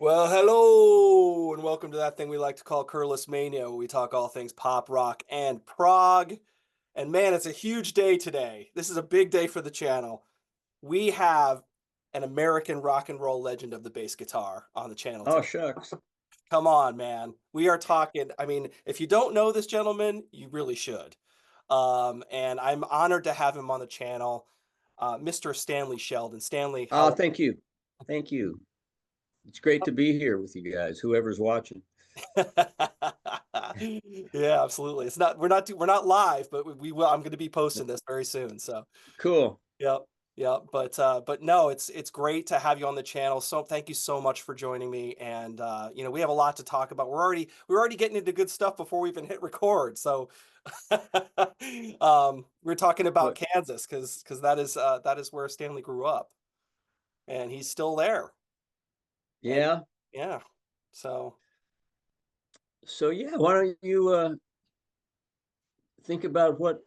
Well, hello, and welcome to that thing we like to call Curless Mania, where we talk all things pop, rock, and prog. And man, it's a huge day today. This is a big day for the channel. We have an American rock and roll legend of the bass guitar on the channel Oh, today. shucks. Come on, man. We are talking, I mean, if you don't know this gentleman, you really should. And I'm honored to have him on the channel, Mr. Stanley Sheldon. Stanley, Oh, how thank you. Thank you. It's great to be here with you guys, whoever's watching. Yeah, absolutely. We're not live, but we will. I'm going to be posting this very soon. So, Cool. yep, yep. But no, it's great to have you on the channel. So thank you so much for joining me. And we have a lot to talk about. We're already getting into good stuff before we even hit record. So, we're talking about What? Kansas because that is where Stanley grew up, and he's still there. And Yeah. yeah, so. So, yeah, why don't you think about what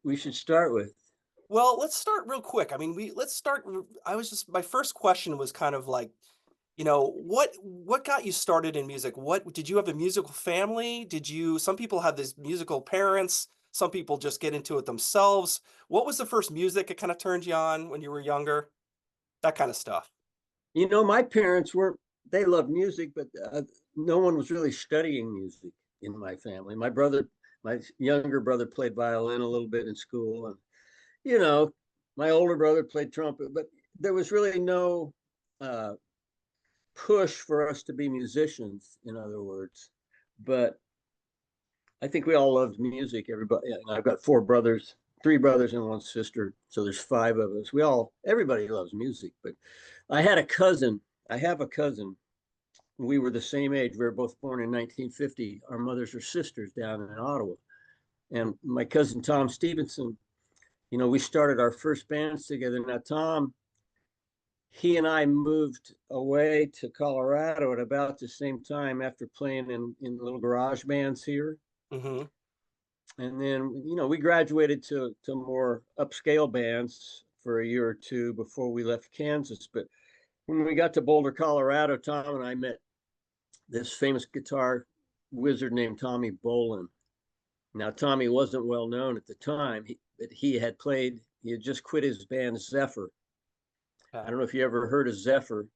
we should start with? Well, let's start real quick. I mean, let's start. My first question was kind of like, what got you started in music? What did you have a musical family? Some people have these musical parents, some people just get into it themselves. What was the first music that kind of turned you on when you were younger? That kind of stuff. My parents weren't, they loved music, but no one was really studying music in my family. My younger brother played violin a little bit in school. And, you know, my older brother played trumpet, but there was really no uh, push for us to be musicians, in other words. But I think we all loved music. Everybody, I've got four brothers, three brothers and one sister. So there's five of us. Everybody loves music. But I had a cousin. I have a cousin. We were the same age. We were both born in 1950. Our mothers are sisters down in Ottawa. And my cousin Tom Stevenson, we started our first bands together. Now, Tom, he and I moved away to Colorado at about the same time after playing in little garage bands here. Hmm. And then, we graduated to more upscale bands for a year or two before we left Kansas. But when we got to Boulder, Colorado, Tom and I met this famous guitar wizard named Tommy Bolin. Now, Tommy wasn't well known at the time, but he had just quit his band Zephyr. I Yeah. don't know if you ever heard of Zephyr,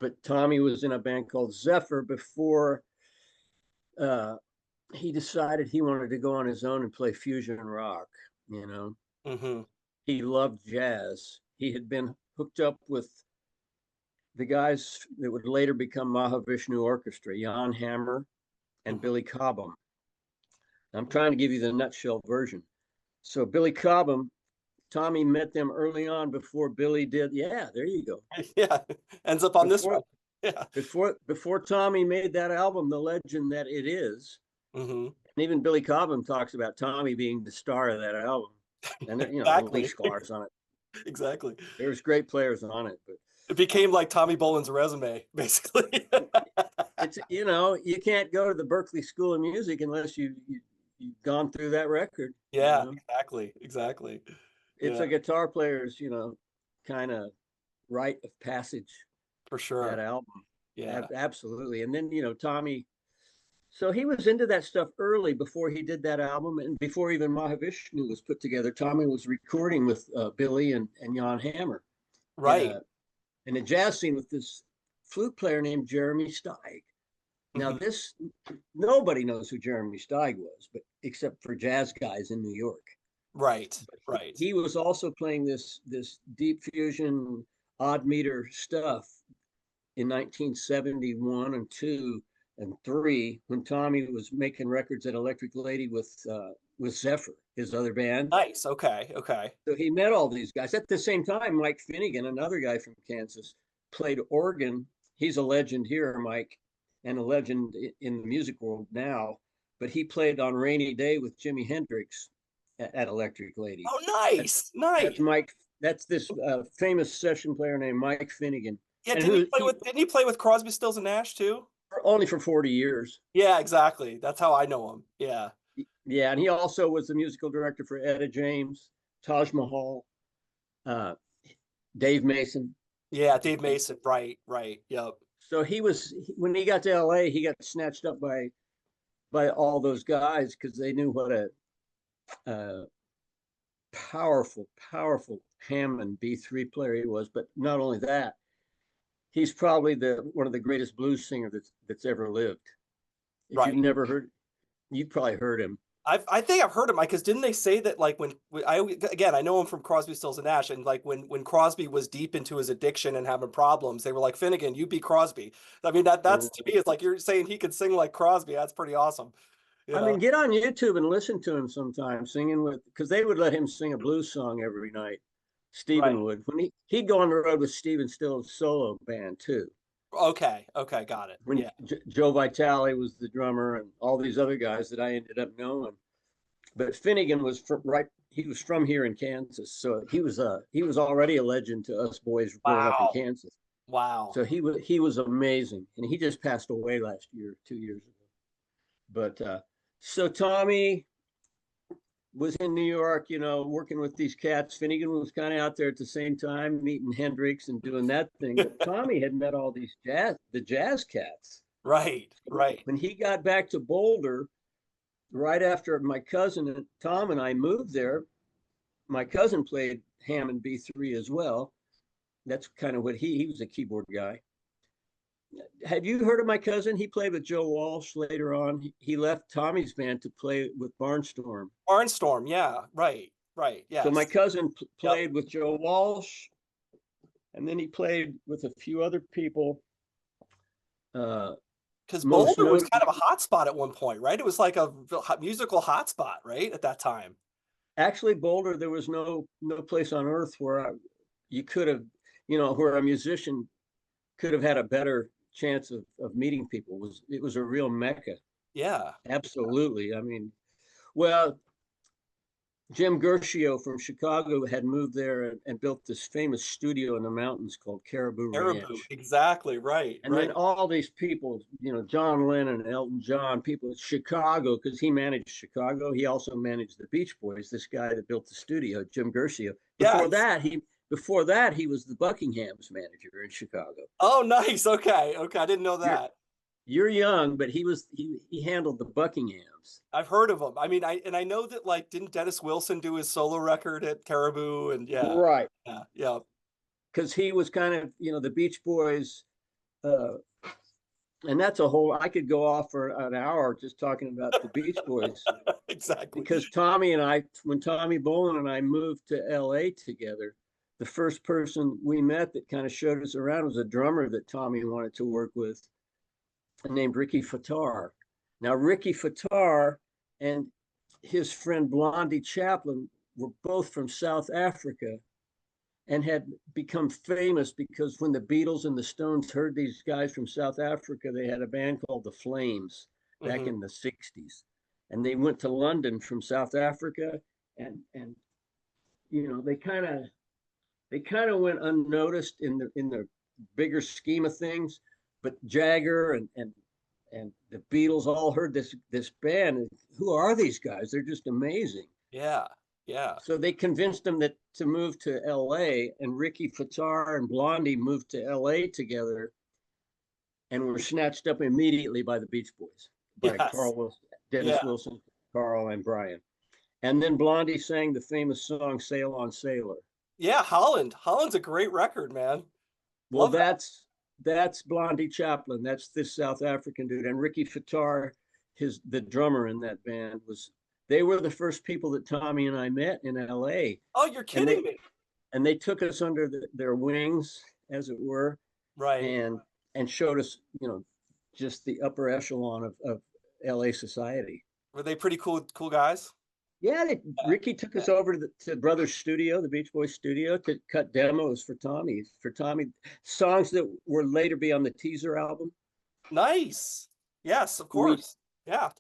but Tommy was in a band called Zephyr before uh, he decided he wanted to go on his own and play fusion rock. You know, Hmm. he loved jazz. He had been hooked up with the guys that would later become Mahavishnu Orchestra, Jan Hammer and Hmm. Billy Cobham. I'm trying to give you the nutshell version. So Billy Cobham, Tommy met them early on before Billy did. Yeah, there you go. Yeah, ends up on this Before one. Yeah. before Tommy made that album, The Legend That It Is, Hmm. and even Billy Cobham talks about Tommy being the star of that album. And the lead Exactly. stars on it. Exactly. There's great players on it, but It became like Tommy Bolin's resume, basically. you can't go to the Berklee School of Music unless you've gone through that record. Yeah, exactly. Exactly. It's Yeah, a guitar player's kind of rite of passage, for that sure. album. Yeah. Absolutely. And then Tommy, so he was into that stuff early before he did that album, and before even Mahavishnu was put together. Tommy was recording with Billy and Jan Hammer in Right. a jazz scene with this flute player named Jeremy Steig. Now, Hmm. this nobody knows who Jeremy Steig was, but except for jazz guys in New York. Right. But Right. he was also playing this deep fusion, odd meter stuff in 1971 and two and three, when Tommy was making records at Electric Lady with Zephyr, his other band. Nice. Okay. Okay. So he met all these guys. At the same time, Mike Finnegan, another guy from Kansas, played organ. He's a legend here, Mike, and a legend in the music world now. But he played on Rainy Day with Jimi Hendrix at Electric Lady. Oh, That's nice. that's Nice. Mike. That's this famous session player named Mike Finnegan, Yeah, and who he didn't he play with Crosby, Stills and Nash too? only for 40 years. Yeah, exactly. That's how I know him. Yeah. Yeah, and he also was the musical director for Etta James, Taj Mahal, uh, Dave Mason. Yeah, Dave Mason. Right, right. Yep. So when he got to LA, he got snatched up by all those guys because they knew what a uh, powerful Hammond B3 player he was. But not only that, he's probably the one of the greatest blues singer that's ever lived. If you've Right. never heard, you've probably heard him. I think I've heard him because didn't they say that like when I again I know him from Crosby, Stills and Nash, and like when Crosby was deep into his addiction and having problems, they were like, Finnegan, you be Crosby. I mean that's to me it's like you're saying he could sing like Crosby. That's pretty awesome. You I know? mean, get on YouTube and listen to him sometimes singing with, because they would let him sing a blues song every night. Right. Stephen would, when he'd go on the road with Stephen Stills' solo band too. Okay. Okay. Got it. When Yeah. Joe Vitale was the drummer and all these other guys that I ended up knowing. But Finnegan was from he was from here in Kansas, so he was already a legend to us boys growing up in Wow. Kansas. Wow. So he was amazing, and he just passed away last year, 2 years ago. But so Tommy was in New York, working with these cats. Finnegan was kind of out there at the same time, meeting Hendrix and doing that thing. But Tommy had met all these the jazz cats. Right. Right. When he got back to Boulder, right after my cousin Tom and I moved there, my cousin played Hammond B3 as well. That's kind of what he was a keyboard guy. Have you heard of my cousin? He played with Joe Walsh later on. He left Tommy's band to play with Barnstorm. Barnstorm. Yeah. Right. Right. So my Yes. cousin Yep. played with Joe Walsh, and then he played with a few other people. Because Most Boulder was notably, kind of a hot spot at one point, right? It was like a musical hotspot, right, at that time. actually, Boulder, there was no place on earth where you could have, where a musician could have had a better chance of meeting people. It was a real mecca. Yeah. Absolutely. I mean, well, Jim Gershio from Chicago had moved there and built this famous studio in the mountains called Caribou Caribou. Ranch. Exactly. Right. And then Right. all these people, John Lennon, Elton John, people in Chicago, because he managed Chicago. He also managed the Beach Boys. This guy that built the studio, Jim Gershio. Yes. Before that, he was the Buckingham's manager in Chicago. Oh, nice. Okay. Okay. I didn't know You're that. you're young, but he handled the Buckinghams. I've heard of him. I mean, I know that like didn't Dennis Wilson do his solo record at Caribou and yeah. Right. Yeah. Yeah. Because he was kind of, the Beach Boys, uh, and that's a whole, I could go off for an hour just talking about the Beach Boys. Exactly. Because when Tommy Bolin and I moved to LA together, the first person we met that kind of showed us around was a drummer that Tommy wanted to work with, named Ricky Fattar. Now, Ricky Fattar and his friend Blondie Chaplin were both from South Africa and had become famous because when the Beatles and the Stones heard these guys from South Africa, they had a band called the Flames back Hmm. in the 60s. And they went to London from South Africa, and they kind of went unnoticed in the bigger scheme of things. But Jagger and the Beatles all heard this band. And who are these guys? They're just amazing. Yeah. Yeah. So they convinced them that to move to LA, and Ricky Fattar and Blondie moved to LA together and were snatched up immediately by the Beach Boys, by Yes. Carl Wilson, Dennis Yeah. Wilson, Carl, and Brian. And then Blondie sang the famous song Sail on Sailor. Yeah. Holland. Holland's a great record, man. Well, Love that. that's Blondie Chaplin. That's this South African dude. And Ricky Fattar, the drummer in that band, they were the first people that Tommy and I met in LA. Oh, you're And kidding me. they took us under their wings, as it were, Right. and showed us, just the upper echelon of LA society. Were they pretty cool guys? Yeah, Yeah. Ricky took us over to Brothers Studio, the Beach Boys studio, to cut demos for Tommy. Songs that were later be on the Teaser album. Nice. Yes, of We course. Yeah.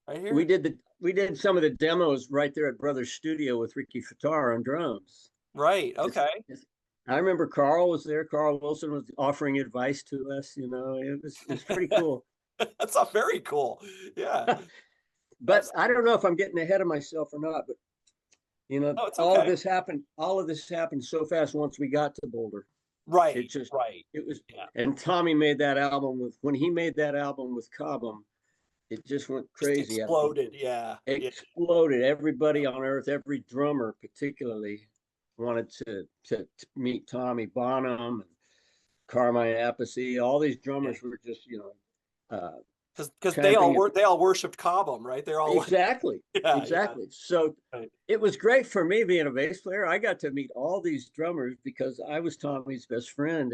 Right we here. did some of the demos right there at Brothers Studio with Ricky Fattar on drums. Right. It's, Okay. it's, I remember Carl was there. Carl Wilson was offering advice to us. It was pretty cool. That's not very cool. Yeah. But I don't know if I'm getting ahead of myself or not. But Oh, it's all of okay. this happened. All of this happened so fast once we got to Boulder. Right, It just, right. it was, Yeah. and Tommy made that album when he made that album with Cobham, it just went Just crazy. exploded. Yeah. Yeah. Exploded. Everybody on earth, every drummer particularly wanted to meet Tommy Bonham and Carmine Appice. All these Yeah. drummers were just, Because champing it. they all worshipped Cobham, right? They're all like, Exactly. yeah, yeah. Exactly. So Right. it was great for me being a bass player. I got to meet all these drummers because I was Tommy's best friend,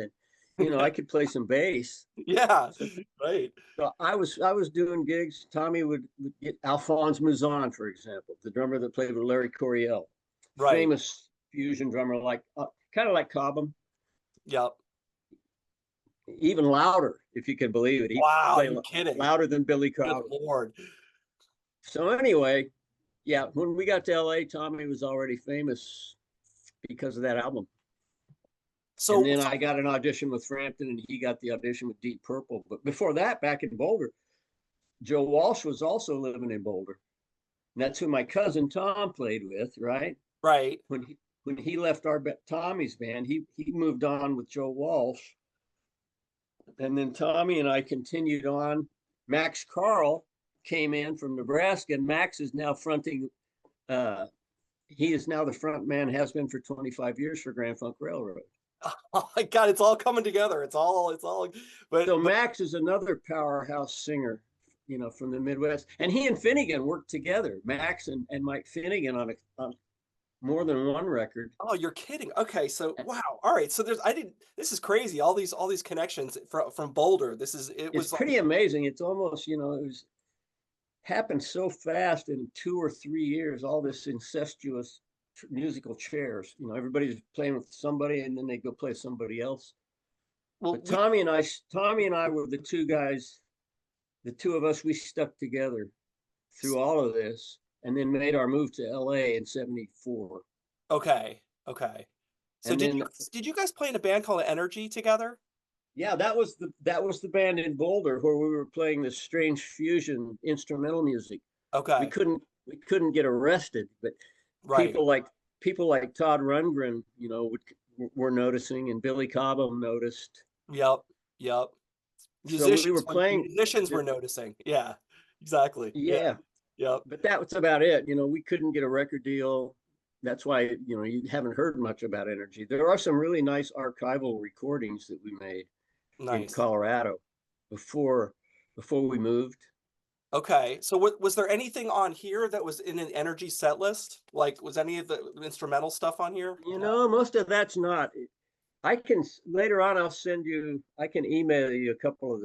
and I could play some bass. Yeah. So, Right. so I was doing gigs. Tommy would get Alphonse Mouzon, for example, the drummer that played with Larry Coryell, Right. famous fusion drummer, like kind of like Cobham, Yep. even louder, if you can believe it. He Wow, played you're kidding. louder than Billy Good Cobham. Lord. So anyway, yeah, when we got to LA, Tommy was already famous because of that album. And So, then I got an audition with Frampton, and he got the audition with Deep Purple. But before that, back in Boulder, Joe Walsh was also living in Boulder. And that's who my cousin Tom played with, right? right. When he left Tommy's band, he moved on with Joe Walsh. And then Tommy and I continued on. Max Carl came in from Nebraska, and Max is now fronting. He is now the front man, has been for 25 years for Grand Funk Railroad. Oh my God, it's all coming together. So But Max is another powerhouse singer, from the Midwest. And he and Finnegan worked together, Max and Mike Finnegan on more than one record. oh, you're kidding. Okay, so wow. All right, so this is crazy. All these connections from Boulder. It It's was like, pretty amazing. It's almost, it was happened so fast in 2 or 3 years, all this incestuous musical chairs. Everybody's playing with somebody and then they go play somebody else. well, But Tommy and I were the two guys, the two of us, we stuck together through all of this and then made our move to LA in 74. okay, okay. So And then did you guys play in a band called Energy together? yeah, that was the band in Boulder where we were playing this strange fusion instrumental music. We Okay, couldn't we couldn't get arrested, but right. people like people like Todd Rundgren, were noticing, and Billy Cobham noticed. Yep, yep. So we were playing. Musicians were noticing. Yeah, exactly. Yeah, Yeah, yep. but that was about it. We couldn't get a record deal. That's why you haven't heard much about Energy. There are some really nice archival recordings that we made in Nice. Colorado before we moved. Okay, so was there anything on here that was in an Energy set list? Like, was any of the instrumental stuff on here? Most of that's not. I can later on. I can email you a couple of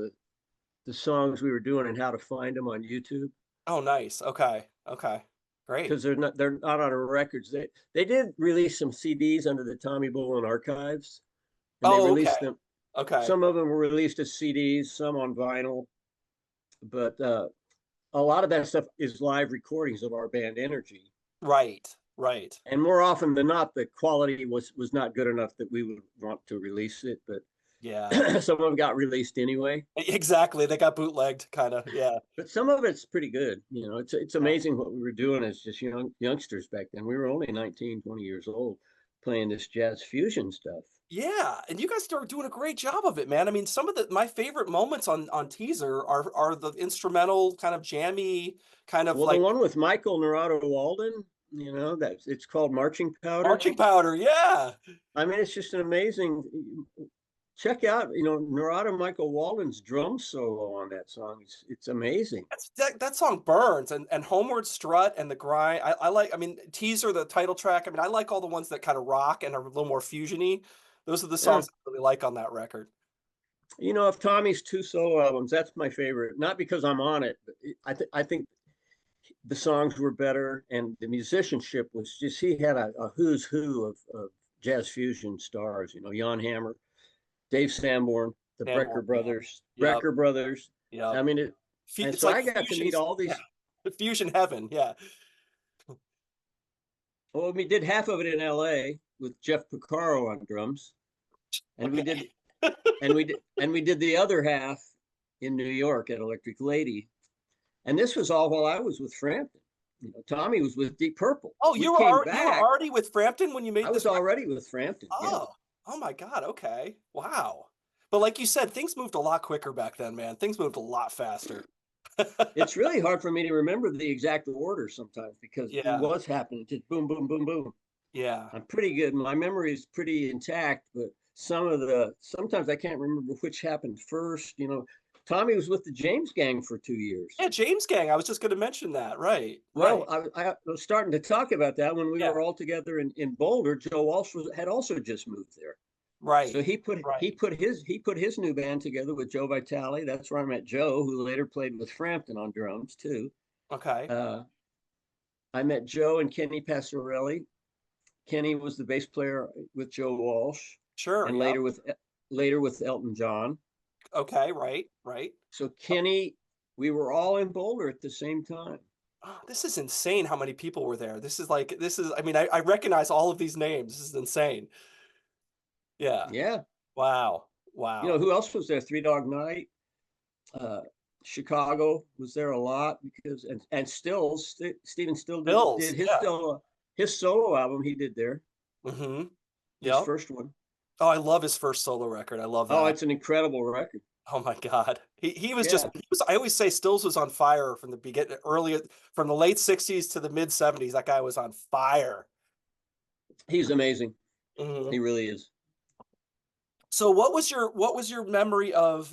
the songs we were doing and how to find them on YouTube. Oh, nice. Okay, okay, great. Because they're not on records. They did release some CDs under the Tommy Bolin archives, and they Oh, okay, released them. okay. Some of them were released as CDs, some on vinyl, but a lot of that stuff is live recordings of our band Energy. Right, right. And more often than not, the quality was not good enough that we would want to release it, but Yeah, some of them got released anyway. exactly. They got bootlegged, kind of. Yeah. But some of it's pretty good. It's Yeah. amazing what we were doing as just youngsters back then. We were only 19, 20 years old playing this jazz fusion stuff. Yeah, and you guys are doing a great job of it, man. I mean, some of my favorite moments on teaser are the instrumental kind of jammy kind of Well, the like one with Michael Narado Walden, it's called Marching Powder. marching powder. Yeah. I mean, it's just an amazing. Check out, Narado Michael Walden's drum solo on that song. It's amazing. That song burns, and Homeward Strut and the Grind. I like. I mean, teaser, the title track. I mean, I like all the ones that kind of rock and are a little more fusiony. Those are the Yeah. songs I really like on that record. Of Tommy's two solo albums, that's my favorite. Not because I'm on it, but I think the songs were better, and the musicianship was just, he had a who's who of jazz fusion stars. Jan Hammer, Dave Sanborn, the Sanborn, Brecker Brothers, yeah. Brecker Brothers. Yep. I mean, and It's so like I got to meet all these. yeah. Fusion heaven. Yeah. Well, we did half of it in L.A. with Jeff Porcaro on drums, and Okay. we did the other half in New York at Electric Lady, and this was all while I was with Frampton. Tommy was with Deep Purple. Oh, We you came were back. already with Frampton when you made I this was record? already with Frampton. Yeah. Oh, Oh my God. Okay. Wow. But like you said, things moved a lot quicker back then, man. Things moved a lot faster. It's really hard for me to remember the exact order sometimes because it Yeah. was happening, just boom, boom, boom, boom. Yeah. I'm pretty good. My memory is pretty intact, but sometimes I can't remember which happened first. Tommy was with the James Gang for 2 years. Yeah. James Gang. I was just going to mention that. Right. Well, Right. I was starting to talk about that when we Yeah. were all together in Boulder. Joe Walsh had also just moved there. So Right. he put he Right. put his he put his new band together with Joe Vitale. That's where I met Joe, who later played with Frampton on drums too. Okay. Uh, I met Joe and Kenny Passarelli. Kenny was the bass player with Joe Walsh, Sure. and Yep. later with Elton John. Okay. Right. Right. So Kenny, we were all in Boulder at the same time. Oh, this is insane how many people were there. I mean, I recognize all of these names. This is insane. Yeah. Yeah, Wow. Wow. who else was there? Three Dog Night. Uh, Chicago was there a lot because and Stills Stephen Still did Bills. Yeah. his solo album he did there, Mm-hmm. his Yep. first one. Oh, I love his first solo record. I love Oh, that. it's an incredible record. Oh my God. Yeah, I always say Stills was on fire from the beginning, from the late 60s to the mid 70s. That guy was on fire. he's amazing. Hmm. He really is. So what was your memory of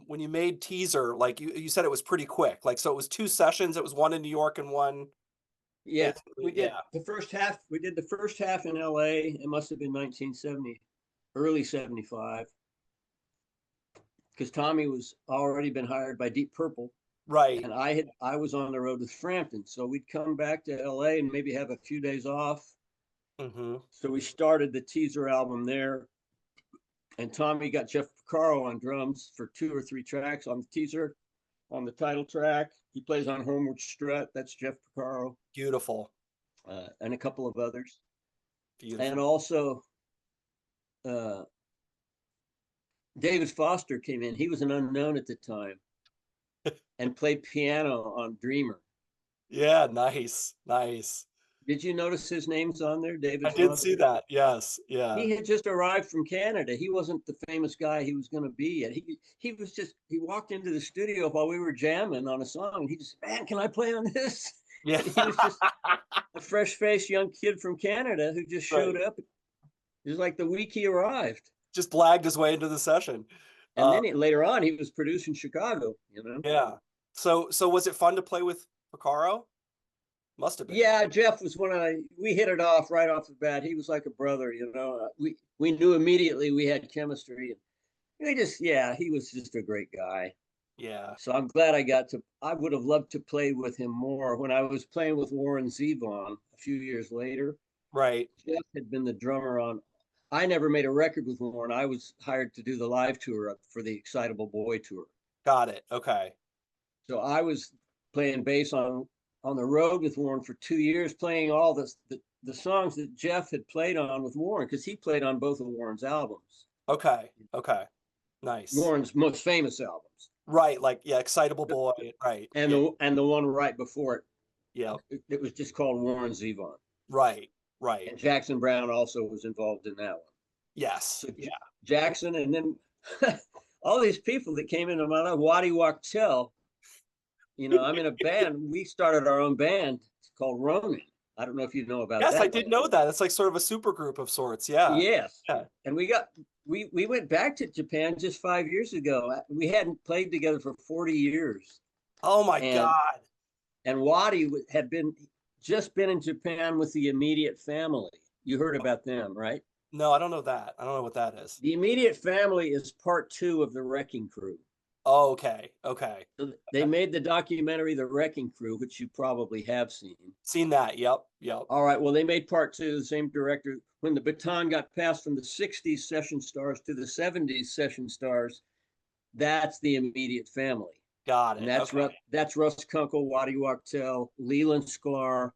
when you made Teaser? Like you said it was pretty quick. Like so it was two sessions, it was one in New York and one Yeah, basically, yeah. we did the first half in LA. It must have been 1970, early 75, because Tommy was already been hired by Deep Purple, Right. and I was on the road with Frampton. So we'd come back to LA and maybe have a few days off. Hmm. So we started the Teaser album there, and Tommy got Jeff Porcaro on drums for 2 or 3 tracks on the Teaser. On the title track, he plays on Homeward Strut. That's Jeff Porcaro, Beautiful. and a couple of others. And Beautiful. also, uh, David Foster came in. He was an unknown at the time and played piano on Dreamer. Yeah, nice. Nice. Did you notice his name's on there, I David did see Foster? that. Yes. Yeah. He had just arrived from Canada. He wasn't the famous guy he was going to be yet. He walked into the studio while we were jamming on a song. And he just, man, can I play on this? Yeah. And he was just a fresh faced young kid from Canada who just Right. showed up. It was like the week he arrived. Just blagged his way into the session. And Uh, then later on, he was produced in Chicago. yeah. So was it fun to play with Picaro? Must have been. Yeah, Jeff was we hit it off right off the bat. He was like a brother. We knew immediately we had chemistry. Yeah, he was just a great guy. Yeah. So I'm glad I would have loved to play with him more. When I was playing with Warren Zevon a few years later, Right. Jeff had been the drummer I never made a record with Warren. I was hired to do the live tour for the Excitable Boy tour. Got it. Okay. So I was playing bass on the road with Warren for 2 years, playing all the songs that Jeff had played on with Warren, because he played on both of Warren's albums, Okay. Okay. Nice. Warren's most famous albums, Right. Like, yeah, Excitable Boy. Right. and Yeah. the one right before Yeah. it was just called Warren Zevon. Right. Right. And Jackson Brown also was involved in that one. Yes. So Yeah. Jackson, and then all these people that came into my life, Waddy Wachtel. I'm in a band. We started our own band called Ronin. I don't know if you know about Yes, I that did band. know that. It's like sort of a super group of sorts. Yeah. Yes. Yeah. And we went back to Japan just 5 years ago. We hadn't played together for 40 years. Oh my And God. and Waddy had just been in Japan with the Immediate Family. You heard about them, right? No, I don't know that. I don't know what that is. The Immediate Family is part 2 of the Wrecking Crew. Oh, okay. Okay. So they made the documentary The Wrecking Crew, which you probably have seen. Seen that. Yep. Yep. All right, well, they made part 2, the same director. When the baton got passed from the 60s session stars to the 70s session stars, that's the Immediate Family. Got And it. Okay. that's Russ Kunkel, Waddy Wachtel, Leland Sklar.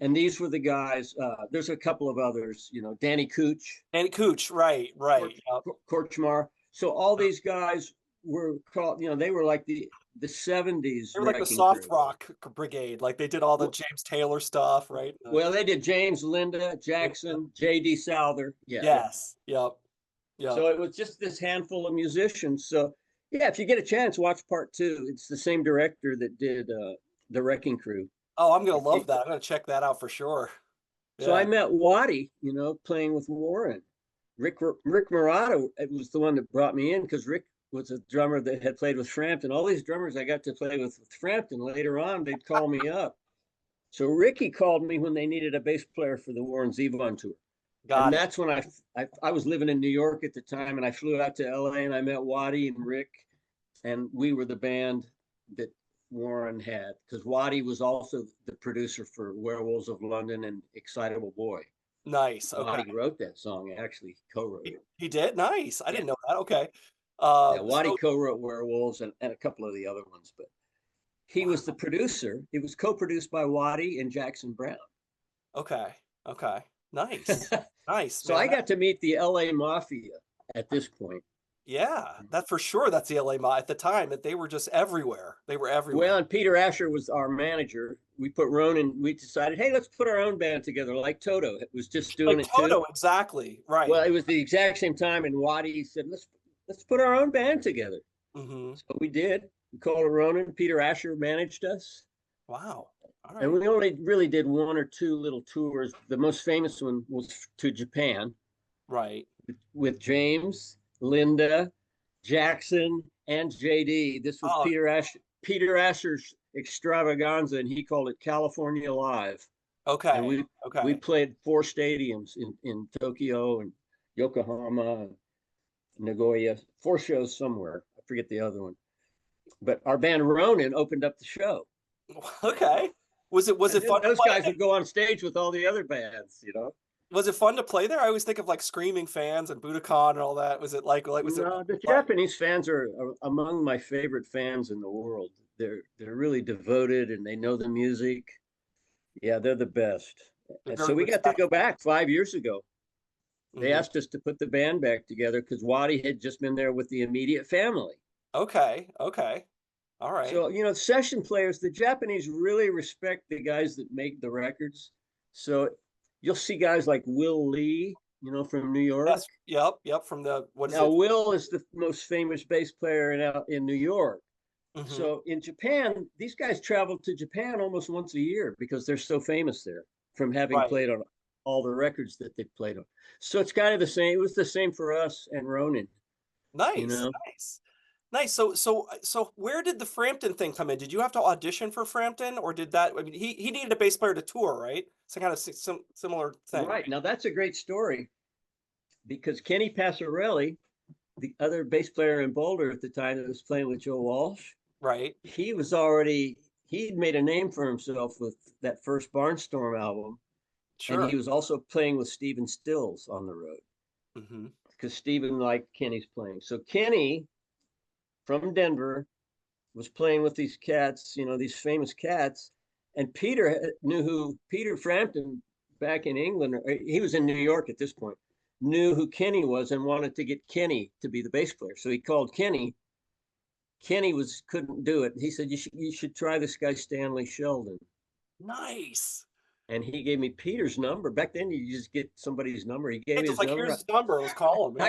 And these were the guys. There's a couple of others, Danny Cooch, And Cooch. Right. Right. Yep. Korchmar. So all these guys were called, they were like the 70s They were like the Wrecking soft Crew. rock brigade. Like they did all the James Taylor stuff, right? Well, they did James, Linda, Jackson, J.D. Souther. Yeah. Yes. Yep. Yeah. So it was just this handful of musicians. So yeah, if you get a chance, watch part two. It's the same director that did the Wrecking Crew. Oh, I'm gonna love It, that. I'm gonna check that out for sure. so I Yeah. met Waddy, playing with Warren. Rick Murata, it was the one that brought me in because Rick was a drummer that had played with Frampton. All these drummers I got to play with Frampton. Later on, they'd call me up. So Ricky called me when they needed a bass player for the Warren Zevon tour. And Got it. that's when I was living in New York at the time, and I flew out to LA and I met Waddy and Rick, and we were the band that Warren had because Waddy was also the producer for Werewolves of London and Excitable Boy. Nice. Okay. Waddy wrote that song, actually co-wrote it. He did? Nice. I Yeah, didn't know that. Okay. yeah. Waddy So co-wrote Werewolves and a couple of the other ones, but he was the wow. producer. It was co-produced by Waddy and Jackson Brown. Okay. Okay. Nice. Nice, So man. I got to meet the LA Mafia at this point. Yeah, that for sure. That's the LA At the time that they were just everywhere. They were everywhere. Well, and Peter Asher was our manager. We put Ronan, we decided, hey, let's put our own band together, like Toto. It was just doing Like it too. Toto, exactly. Right. Well, it was the exact same time, and Waddy said, let's put our own band together. Hmm. So we did. We called it Ronan. Peter Asher managed us. Wow. All And right. we only really did one or two little tours. The most famous one was to Japan Right. with James, Linda, Jackson, and JD. This was Oh, Peter Asher's extravaganza, and he called it California Live. And okay. we Okay. played 4 stadiums in Tokyo and Yokohama, and Nagoya, 4 shows somewhere. I forget the other one. But our band Ronin opened up the show. Okay. Was And it then fun to those guys play? would go on stage with all the other bands. Was it fun to play there? I always think of like Screaming Fans and Budokan and all that. Was it like was it No, the fun? Japanese fans are among my favorite fans in the world. They're really devoted and they know the music. Yeah, they're the best. They're And very so we got to go respectful. back 5 years ago. They Hmm. asked us to put the band back together because Waddy had just been there with the immediate family. Okay. Okay. All right. So, session players, the Japanese really respect the guys that make the records. So you'll see guys like Will Lee, from New York. Yes. Yep. Yep. From the what is Now, it? Will is the most famous bass player in New York. Hmm. So in Japan, these guys travel to Japan almost once a year because they're so famous there from having Right. played on all the records that they played on. So it's kind of the same. It was the same for us and Ronan, you Nice. know. Nice. Nice. So where did the Frampton thing come in? Did you have to audition for Frampton, or did that? I mean, he needed a bass player to tour, right? Some kind of similar thing, Right. right? Now that's a great story because Kenny Passarelli, the other bass player in Boulder at the time that was playing with Joe Walsh, Right. he'd made a name for himself with that first Barnstorm album. And Sure. he was also playing with Stephen Stills on the road Hmm. because Stephen liked Kenny's playing. So Kenny from Denver was playing with these cats, these famous cats. And Peter knew who Peter Frampton back in England, he was in New York at this point, knew who Kenny was and wanted to get Kenny to be the bass player. So he called Kenny. Kenny couldn't do it. He said, you should try this guy, Stanley Sheldon. Nice. And he gave me Peter's number. Back then, you just get somebody's number. He gave It's me just his like number. here's his number. Let's call him. I,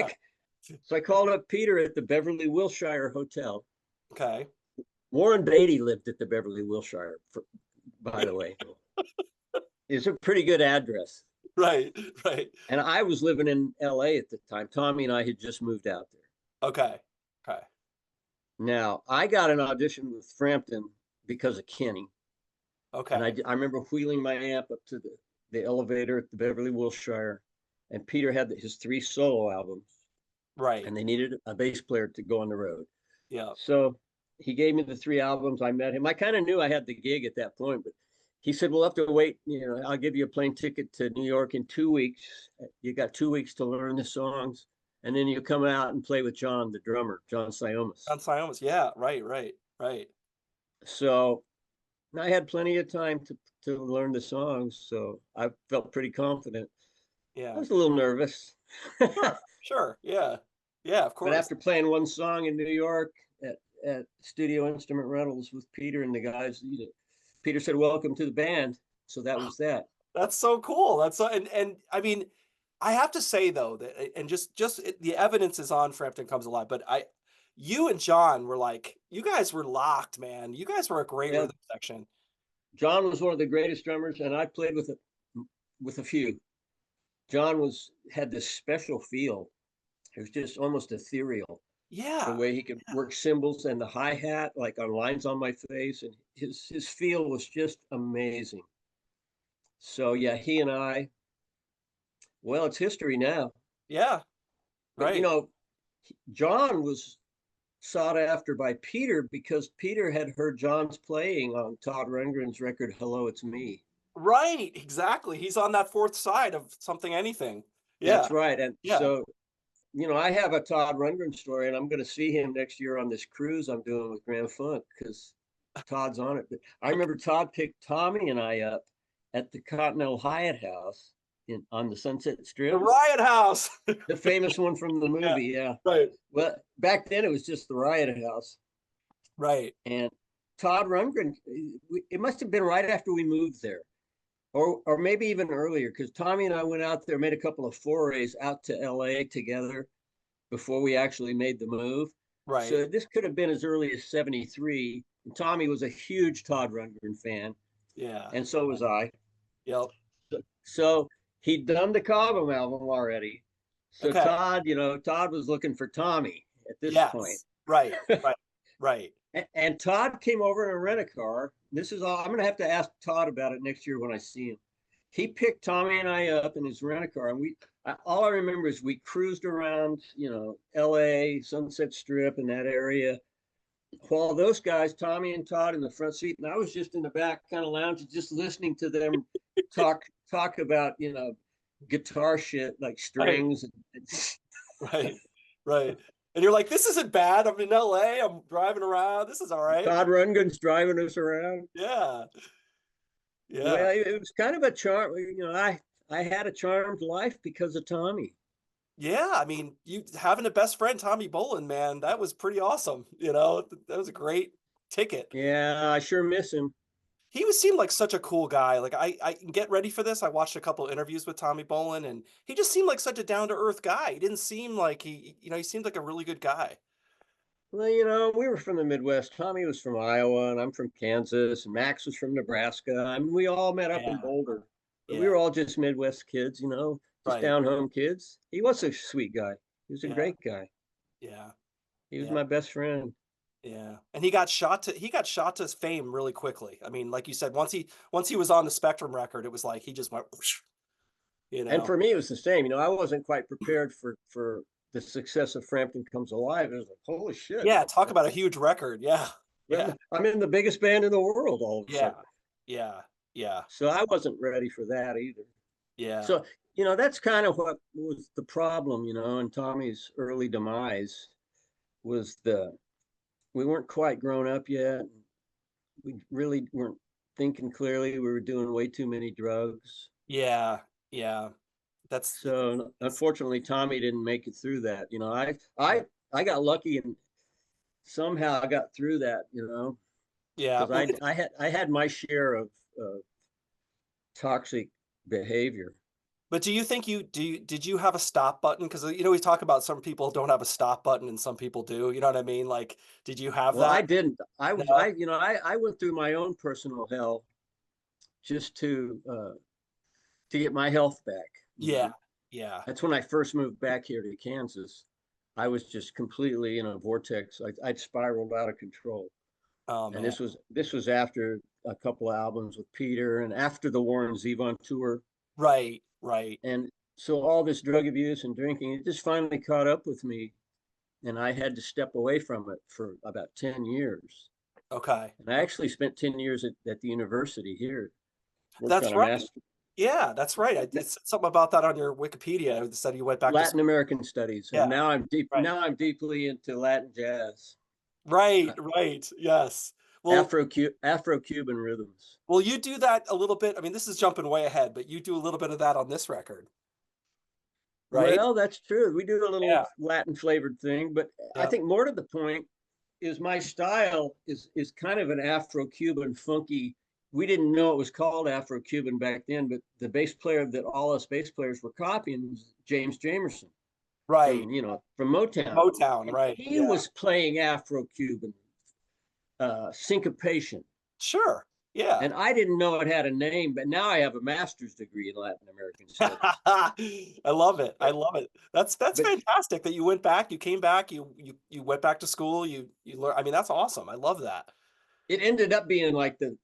Yeah. so I called up Peter at the Beverly Wilshire Hotel. Okay. Warren Beatty lived at the Beverly Wilshire, by the way. It's a pretty good address. Right. Right. And I was living in LA at the time. Tommy and I had just moved out there. Okay. Okay. Now, I got an audition with Frampton because of Kenny. And Okay. I remember wheeling my amp up to the elevator at the Beverly Wilshire. And Peter had his 3 solo albums. Right. And they needed a bass player to go on the road. Yeah. So he gave me the 3 albums. I met him. I kind of knew I had the gig at that point, but he said, we'll have to wait. I'll give you a plane ticket to New York in 2 weeks. You got 2 weeks to learn the songs. And then you come out and play with John, the drummer, John Siomas. On Siomas. Yeah. Right. Right. Right. So I had plenty of time to learn the songs. So I felt pretty confident. I Yeah. was a little nervous. Sure. Sure. Yeah. Yeah. Of But course. after playing one song in New York at Studio Instrument Rentals with Peter and the guys, Peter said, welcome to the band. So that was that. That's so cool. That's so, and I mean, I have to say though that, and the evidence is on Frampton Comes Alive, but you and John were like, you guys were locked, man. You guys were a great Yeah, rhythm section. John was one of the greatest drummers, and I played with a few. John had this special feel. It was just almost ethereal, the Yeah, way he could work cymbals and the hi-hat like on Lines on My Face, and his feel was just amazing. So yeah, he and I, well, it's history now. yeah, But right, John was sought after by Peter because Peter had heard John's playing on Todd Rundgren's record "Hello, It's Me." right, exactly. He's on that fourth side of Something Anything. Yeah, That's right. And yeah. so, I have a Todd Rundgren story, and I'm going to see him next year on this cruise I'm doing with Grand Funk because Todd's on it. But I remember Todd picked Tommy and I up at the Continental Hyatt House on the Sunset The Strip, Riot House. the famous one from the Yeah, movie. Yeah. right, Well, back then it was just the Riot House. right. And Todd Rundgren, it must have been right after we moved there, or maybe even earlier, because Tommy and I went out there, made a couple of forays out to LA together before we actually made the move. Right. So this could have been as early as 73. And Tommy was a huge Todd Rundgren fan, Yeah. and so was I. Yep. So he'd done the Cobham album already. So Okay. Todd was looking for Tommy at this point. Yes. Right. Right. Right. And Todd came over in a rent a car. This is all I'm going to have to ask Todd about it next year when I see him. He picked Tommy and I up in his rent a car, and all I remember is we cruised around, L.A., Sunset Strip, in that area. While those guys, Tommy and Todd, in the front seat, and I was just in the back, kind of lounging, just listening to them talk about, guitar shit like Right. strings. Right. Right. And you're like, this isn't bad. I'm in LA. I'm driving around. This is all right. Todd Rundgren's driving us around. Yeah. Yeah. Well, it was kind of a charm. I had a charmed life because of Tommy. Yeah. I mean, you having a best friend, Tommy Bolin, man, that was pretty awesome. That was a great ticket. Yeah, I sure miss him. Seemed like such a cool guy. Like I get ready for this. I watched a couple interviews with Tommy Bolin, and he just seemed like such a down to earth guy. He didn't seem like he seemed like a really good guy. Well, we were from the Midwest. Tommy was from Iowa, and I'm from Kansas, and Max was from Nebraska. I mean, we all met up in Yeah. Boulder, but we Yeah. were all just Midwest kids, just Right. down home kids. He was a sweet guy. He was a Yeah. great guy. Yeah. He was Yeah. my best friend. Yeah. And he got shot to fame really quickly. I mean, like you said, once he was on the Spectrum record, it was like he just went whoosh, you And know. for me, it was the same. I wasn't quite prepared for the success of Frampton Comes Alive. It was like, holy shit. Yeah, talk about a huge record. Yeah. Yeah. I'm in the biggest band in the world all of a Yeah. sudden. Yeah. Yeah. So I wasn't ready for that either. Yeah. So, that's kind of what was the problem, in Tommy's early demise was we weren't quite grown up yet. We really weren't thinking clearly. We were doing way too many drugs. Yeah. Yeah. That's So unfortunately, Tommy didn't make it through that. I got lucky and somehow I got through that, yeah. because I had my share of toxic behavior. But do you think did you have a stop button? Because we talk about some people don't have a stop button and some people do. You know what I mean? Like, did you have Well, I that? didn't. No? I went through my own personal hell just to get my health back. Yeah. Yeah. That's when I first moved back here to Kansas. I was just completely in a vortex. I'd spiraled out of control. Oh And man. this was after a couple of albums with Peter and after the Warren Zevon tour. Right. Right. And so all this drug abuse and drinking, it just finally caught up with me. And I had to step away from it for about 10 years. Okay. And I actually spent 10 years at the university here. Worked That's on a right. master Yeah, that's right. It's something about that on your Wikipedia. It said you went back to Latin school. American studies. Yeah. And now I'm Right. deeply into Latin jazz. Right. Right. Yes. Well, Afro-Cuban rhythms. well, you do that a little bit. I mean, this is jumping way ahead, but you do a little bit of that on this record, right? Well, that's true. We do a little Yeah. Latin flavored thing, but I Yeah. think more to the point is my style is kind of an Afro-Cuban funky we didn't know it was called Afro-Cuban back then, but the bass player that all us bass players were copying was James Jamerson Right. from, from Motown. Motown, And right. he Yeah. was playing Afro-Cuban syncopation. Sure. Yeah. And I didn't know it had a name, but now I have a master's degree in Latin American studies. I love it. I But, love it. That's but fantastic that you went back, you came back, you went back to school, you learn. I mean, that's awesome. I love that. it ended up being like the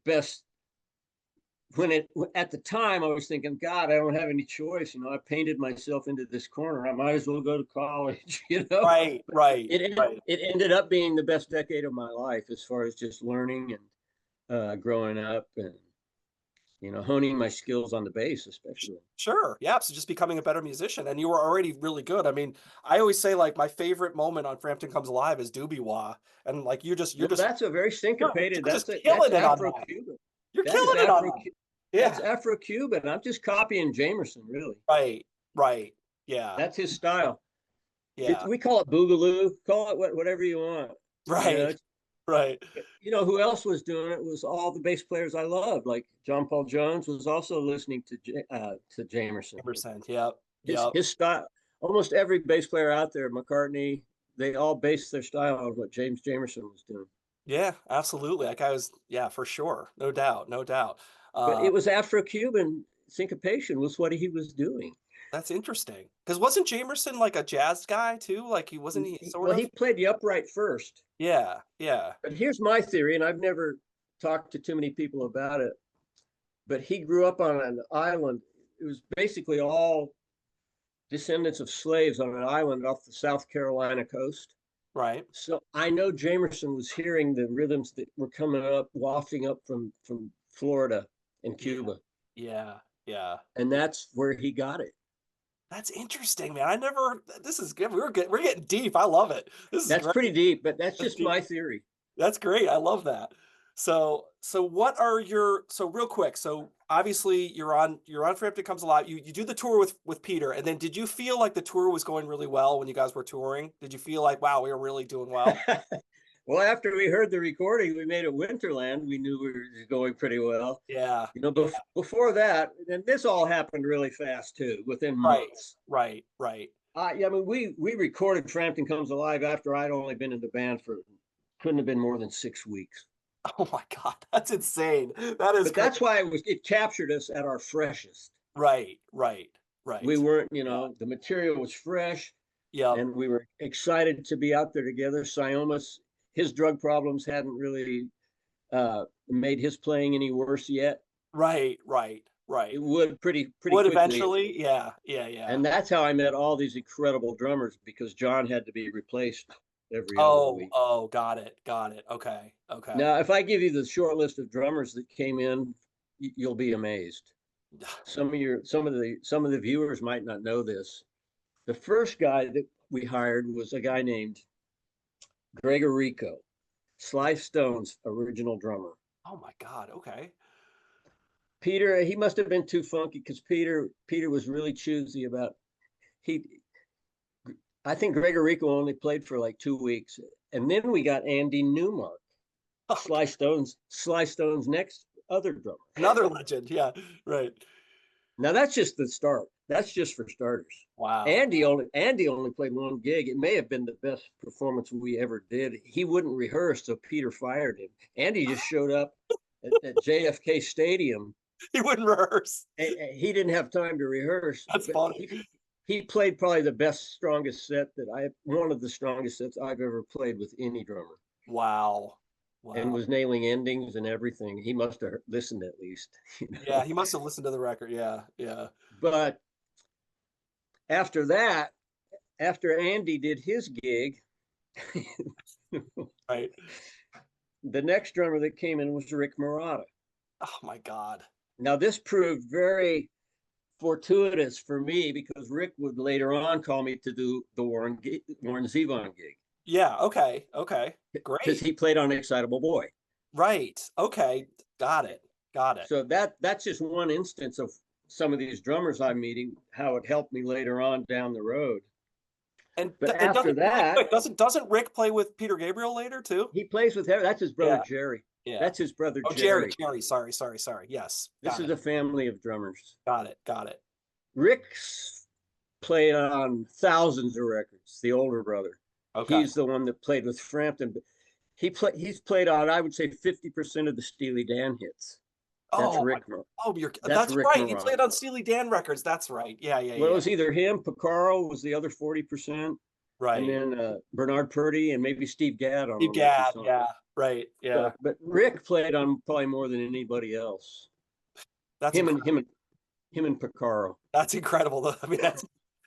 best. When it at the time I was thinking, God, I don't have any choice. I painted myself into this corner. I might as well go to college. Right, But right, right. it ended up being the best decade of my life as far as just learning and growing up and honing my skills on the bass, especially. Sure. Yeah. So just becoming a better musician, and you were already really good. I mean, I always say like my favorite moment on Frampton Comes Alive is Doobie Wah, and like you're Well, just that's a very syncopated. you're just That's killing it on that. Afro-Cuban. You're That is killing it on that. That's Yeah. Afro-Cuban. I'm just copying Jamerson, really. Right. Right. Yeah. That's his style. Yeah. We call it boogaloo. Call it whatever you want. Right. Right. Who else was doing it was all the bass players I loved. Like John Paul Jones was also listening to Jamerson. 100%. Yep. His Yep. his style. Almost every bass player out there, McCartney, they all based their style on what James Jamerson was doing. Yeah, absolutely. Like I was, yeah, for sure. No doubt. No doubt. But Uh, it was Afro-Cuban syncopation was what he was doing. that's interesting. Because wasn't Jamerson like a jazz guy too? Like he wasn't he sort Well, of? he played the upright first. Yeah. Yeah. But here's my theory, and I've never talked to too many people about it. But he grew up on an island. It was basically all descendants of slaves on an island off the South Carolina coast. Right. So I know Jamerson was hearing the rhythms that were coming up, wafting up from Florida and Yeah. Cuba, Yeah. Yeah. and that's where he got it. That's interesting, man. I never. This is good. We're getting deep. I love it. This is That's great. pretty deep, but that's That's just deep. my theory. That's great. I love that. So what are your so real quick? So obviously you're on Frampton Comes Alive. You do the tour with Peter, and then did you feel like the tour was going really well when you guys were touring? Did you feel like wow, we were really doing well? Well, after we heard the recording we made at Winterland, we knew we were going pretty well. Yeah. Yeah. Before that, and this all happened really fast too, within Right. months. Right. Right. Yeah, I mean, we recorded Frampton Comes Alive after I'd only been in the band for couldn't have been more than 6 weeks. Oh my God, that's insane. That is But crazy. that's why it captured us at our freshest. Right. Right. We Right. weren't, Yeah. the material was fresh, Yep. and we were excited to be out there together. Siomas, his drug problems hadn't really made his playing any worse yet. Right. Right. It Right. would pretty Would quickly. eventually. Yeah. Yeah. Yeah. And that's how I met all these incredible drummers, because John had to be replaced every other Oh. week. Oh. Got it. Got it. Okay. Okay. Now, if I give you the short list of drummers that came in, you'll be amazed. Some of the viewers might not know this. The first guy that we hired was a guy named Gregorico, Sly Stone's original drummer. Oh my God. Okay. Peter, he must have been too funky, because Peter was really choosy about he. I think Gregorico only played for like 2 weeks, and then we got Andy Newmark, Sly Stone's next other drummer. Another legend. Yeah. Right. Now that's just the start. That's just for starters. Wow. Andy only played one gig. It may have been the best performance we ever did. He wouldn't rehearse, so Peter fired him. Andy just showed up at JFK Stadium. He wouldn't rehearse. He didn't have time to rehearse. That's funny. He played probably strongest set one of the strongest sets I've ever played with any drummer. Wow. And Wow. was nailing endings and everything. He must have listened at least. Yeah, he must have listened to the record. Yeah. Yeah. But after that, after Andy did his gig, Right. the next drummer that came in was Rick Marotta. Oh my God. Now, this proved very fortuitous for me, because Rick would later on call me to do the Warren Zevon gig, Yeah. Okay. Okay. because Great. he played on Excitable Boy. Right. Okay. Got it. Got it. So that's just one instance of some of these drummers I'm meeting, how it helped me later on down the road. But after that, doesn't Rick play with Peter Gabriel later too? he plays with that's his brother Jerry. Yeah. That's his brother Oh, Jerry, Jerry. Jerry. Sorry, sorry, sorry. Yes. This Got is it. a family of drummers. Got it. Got it. Rick's played on thousands of records, the older brother. Okay. He's the one that played with Frampton. But he's played on, I would say, 50% of the Steely Dan hits. That's Oh, Rick. That's that's Rick right. He Marotta. played on Steely Dan records. That's right. Yeah, yeah, Well, it yeah. was either him, Picaro was the other 40%, and Right. then Bernard Purdy and maybe Steve Gadd on Steve one or two Gadd. songs. Yeah. Right. Yeah. But Rick played on probably more than anybody else. That's Him and incredible. him and Picaro. That's incredible. I mean, that's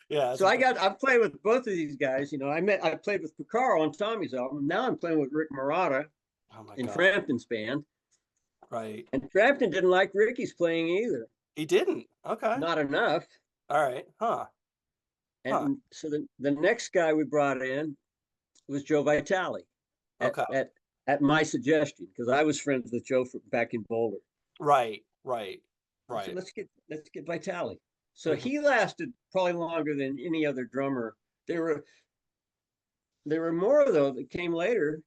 yeah. That's So I've played with both of these guys. You know, I played with Picaro on Tommy's album. Now I'm playing with Rick Marotta oh my in God. Frampton's band. Right. And Frampton didn't like Ricky's playing either. He didn't. Okay. Not enough. All right. Huh. Huh. And so the next guy we brought in was Joe Vitale at Okay. at my suggestion, because I was friends with Joe back in Boulder. Right. Right. I said, Right. let's get Vitale. So Mhm. he lasted probably longer than any other drummer. There were more though that came later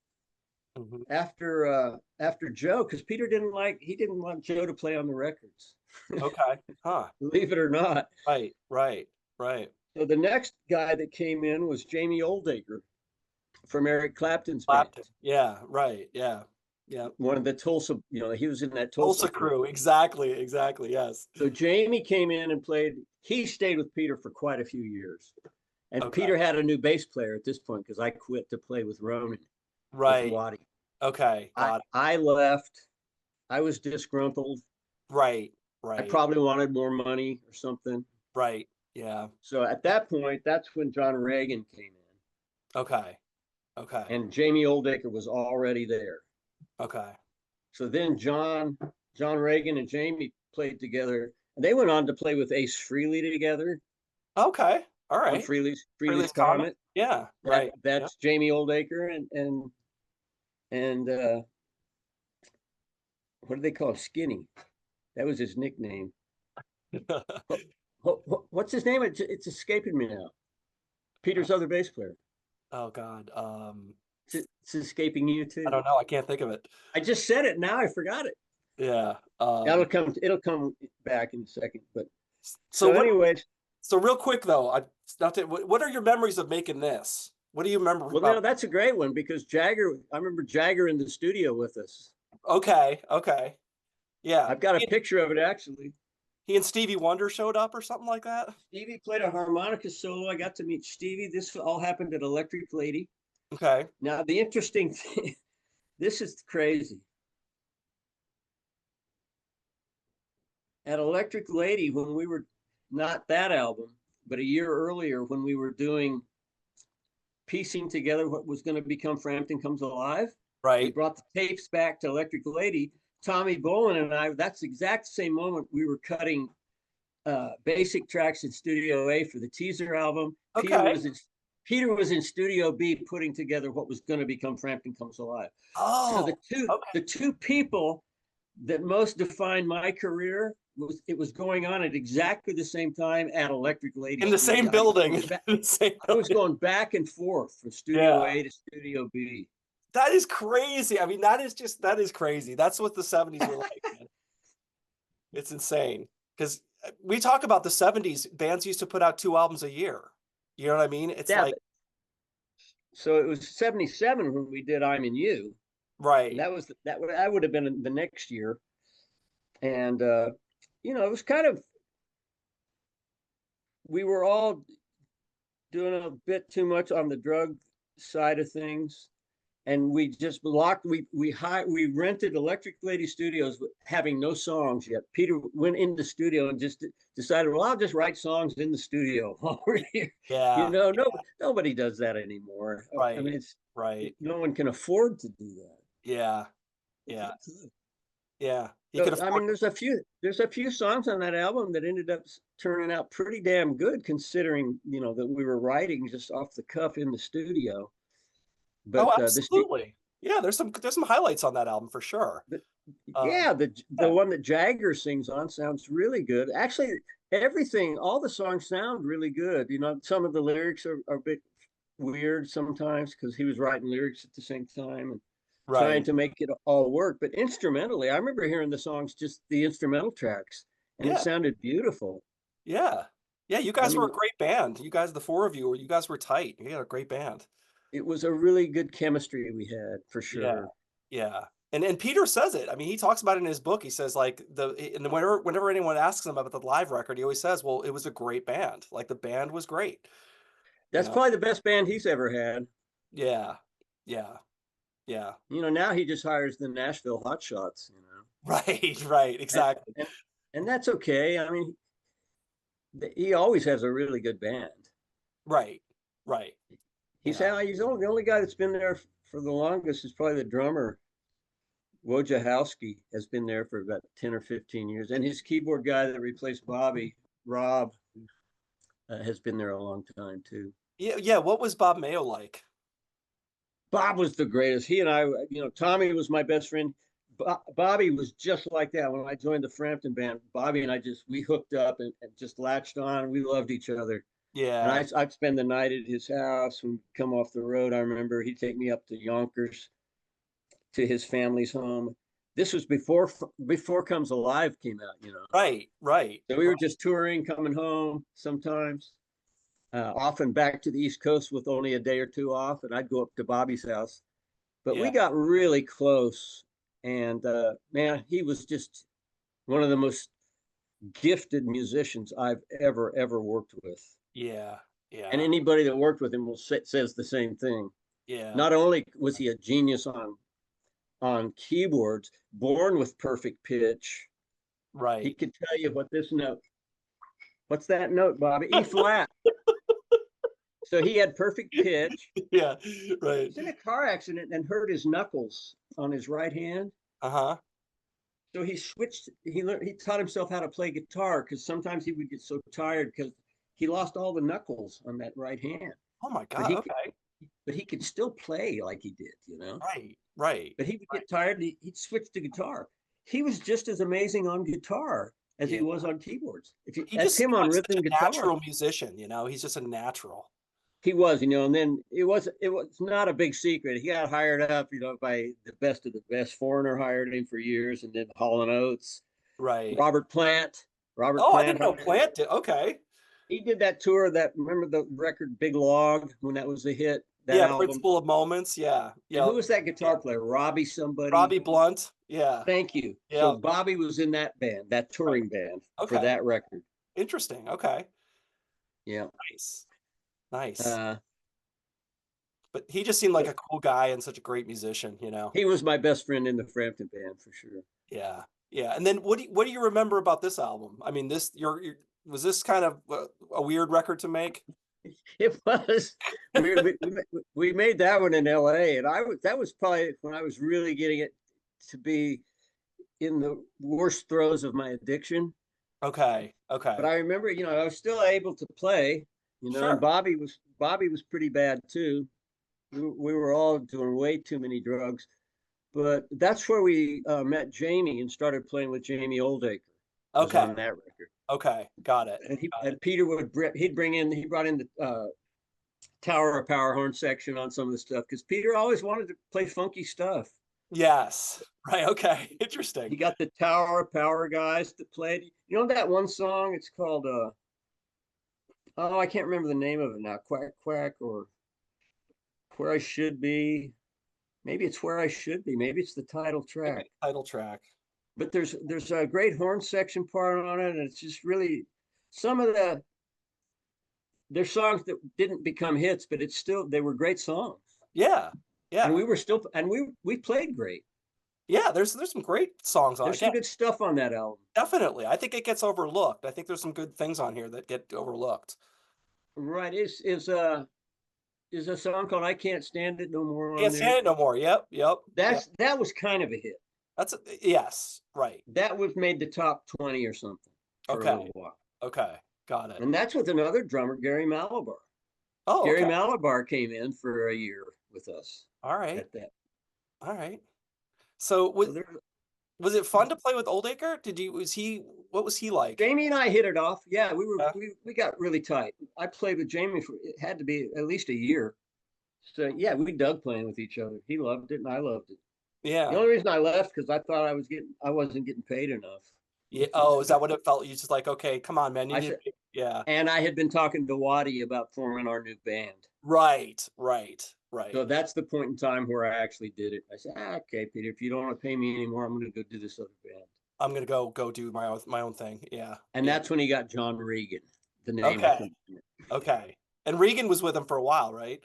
Mhm. after Joe, because Peter didn't want Joe to play on the records, Okay. Huh. believe it or not. Right. Right. Right. So the next guy that came in was Jamie Oldacre from Eric Clapton's band. Clapton. Yeah. Right. Yeah. Yeah. One of the Tulsa, he was in that Tulsa Tulsa crew. Exactly. Exactly. Yes. So Jamie came in and played. He stayed with Peter for quite a few years. And Okay. Peter had a new bass player at this point because I quit to play with Ronan, Right. with Waddy. Okay. Got it. I left. I was disgruntled. Right. I Right. probably wanted more money or something. Right. Yeah. So at that point, that's when John Reagan came in. Okay. Okay. And Jamie Oldacre was already there. Okay. So then John Reagan and Jamie played together. And they went on to play with Ace Frehley together Okay. All on right. Frehley's Frehley's Comet. Yeah. Right. That's Jamie Oldacre and what do they call him? Skinny. That was his nickname. Yeah. What's his name? It's escaping me now. Peter's other bass player. Oh God. It's escaping you too. I don't know. I can't think of it. I just said it. Now I forgot it. Yeah. It'll come back in a second. But so anyways. So real quick though, what are your memories of making this? What do you remember? Well, no, that's a great one because I remember Jagger in the studio with us. Okay. Okay. Yeah. I've got a picture of it actually. He and Stevie Wonder showed up or something like that? Stevie played a harmonica solo. I got to meet Stevie. This all happened at Electric Lady. Okay. Now, the interesting thing, this is crazy. At Electric Lady, when we were, not that album, but a year earlier, when we were piecing together what was going to become Frampton Comes Alive, Right. we brought the tapes back to Electric Lady. Tommy Bolin and I, that's the exact same moment we were cutting basic tracks in Studio A for the teaser album. Okay. Peter was in Studio B putting together what was going to become Frampton Comes Alive. Oh. So the two people that most defined my career was going on at exactly the same time at Electric Lady. In the same building. I was going back and forth from Studio A to Studio B. That is crazy. I mean, that is crazy. That's what the 70s were like, man. It's insane. Because we talk about the 70s, bands used to put out 2 albums a year. You know what I mean? It's like. So it was 77 when we did I'm in You. Right. And that would have been the next year. And it was kind of, we were all doing a bit too much on the drug side of things. And we just we rented Electric Lady Studios having no songs yet. Peter went in the studio and just decided, well, I'll just write songs in the studio while we're here. Yeah. Nobody does that anymore. Right. I mean, it's right. No one can afford to do that. Yeah. Yeah. Yeah. There's a few songs on that album that ended up turning out pretty damn good, considering that we were writing just off the cuff in the studio. But, absolutely. There's some highlights on that album for sure. The one that Jagger sings on sounds really good. Actually, all the songs sound really good. Some of the lyrics are a bit weird sometimes because he was writing lyrics at the same time. trying Right. to make it all work. But instrumentally, I remember hearing the songs, just the instrumental tracks, and it Yeah. sounded beautiful. Yeah. Yeah, you I guys were mean, a great band. You guys, the four of you, you guys were tight. You had a great band. it was a really good chemistry we had for Yeah. sure. Yeah. And Peter says it. I mean, he talks about it in his book. He says like and whenever anyone asks him about the live record, he always says, "Well, it was a great band. Like the band was great." You That's know? probably the best band he's ever had. Yeah. Yeah. Yeah. Now he just hires the Nashville Hotshots. Right, right, And, exactly. and and that's okay. I mean, he always has a really good band. Right. Right. He's Yeah. he's only the only guy that's been there for the longest is probably the drummer. Wojciechowski has been there for about 10 or 15 years, and his keyboard guy that replaced Bobby, Rob, has been there a long time too. Yeah, yeah. What was Bob Mayo like? Bob was the greatest. He and I, Tommy was my best friend. Bobby was just like that. When I joined the Frampton band, Bobby and I we hooked up and just latched on. We loved each other. And Yeah. I'd spend the night at his house and come off the road. I remember he'd take me up to Yonkers to his family's home. This was before Comes Alive came out. Right, right. So we were just touring, coming home sometimes, often back to the East Coast with only a day or two off, and I'd go up to Bobby's house. But Yeah. we got really close, and man, he was just one of the most gifted musicians I've ever worked with. Yeah. And Yeah. anybody that worked with him says the same thing. Yeah. Not only was he a genius on keyboards, born with perfect pitch, he Right. could tell you what's that note, Bobby? E flat. So he had perfect pitch. Yeah. He Right. was in a car accident and hurt his knuckles on his right hand. Uh-huh. So he switched. He taught himself how to play guitar because sometimes he would get so tired because he lost all the knuckles on that right hand. Oh my But God. Okay. he could still play like he did. Right. Right. But he would get tired and he'd switch to guitar. He was just as amazing on guitar as Yeah. he was on keyboards. If you He ask just him seemed on like such rhythm a guitar, natural musician, you know? He's just a natural. he was, and then it was not a big secret. He got hired up, by the best of the best. Foreigner hired him for years, and then Hall and Oates, Right. Robert Plant. Robert Oh, I Plant didn't know hired him. Plant did. Okay. He did that tour. Remember the record Big Log when that was a hit. That Yeah, album. Principle of Moments. Yeah. And Yeah. who was that Yeah. guitar player? Robbie somebody. Robbie Blunt. Yeah. Thank you. So Yeah. Bobby was in that band, that Right. touring band for Okay. that record. Interesting. Okay. Yeah. Nice. Nice. Uh, But he just seemed like a cool guy and such a great musician, you know? he was my best friend in the Frampton band for sure. Yeah. Yeah. And then what do you remember about this album? I mean, was this kind of a weird record to make? It was. We made that one in L.A. and that was probably when I was really getting it to be in the worst throes of my addiction. Okay. But Okay. I remember, I was still able to play, and Sure. Bobby was pretty bad too. We were all doing way too many drugs. But that's where we met Jamie and started playing with Jamie Oldacre. Was Okay. on that record. Okay. Got it. And Got it. Peter he brought in the Tower of Power horn section on some of the stuff because Peter always wanted to play funky stuff. Yes. Right. Okay. He Interesting. got the Tower of Power guys that played. You know that one song? It's called oh, I can't remember the name of it now. Quack Quack or Where I Should Be. Maybe it's Where I Should Be. Maybe it's the title track. Title track. But there's a great horn section part on it, and it's just really some of there's songs that didn't become hits, but they were great songs. Yeah. And Yeah. we played great. Yeah. There's some great songs on There's it. some Yeah, good stuff on that album. definitely. I think it gets overlooked. I think there's some good things on here that get overlooked. Right. Is a song called I Can't Stand It No More on Can't there. stand it no more. Yep. Yep. Yep. That was kind of a hit. Yes. Right. That was made the top 20 or something for a Okay. little while. Okay. Got it. And that's with another drummer, Gary Malabar. Oh, Gary okay. Malabar came in for a year with us All right. at that. All right. So So there, was it fun to play with Oldacre? What was he like? Jamie and I hit it off. Yeah, Yeah. we got really tight. I played with Jamie for it had to be at least a year. So yeah, we dug playing with each other. He loved it and I loved it. The Yeah. only reason I left because I thought I wasn't getting paid enough. Yeah. Oh, is that what it felt? You just like, okay, come on, man. You I need said, to, yeah. and I had been talking to Waddy about forming our new band. Right, right, right. So that's the point in time where I actually did it. I said, okay, Peter, if you don't want to pay me anymore, I'm going to go do this other band. I'm gonna go do my own thing. Yeah. And Yeah. that's when he got John Regan, the name of Okay. the Okay. And Regan was with him for a while, right?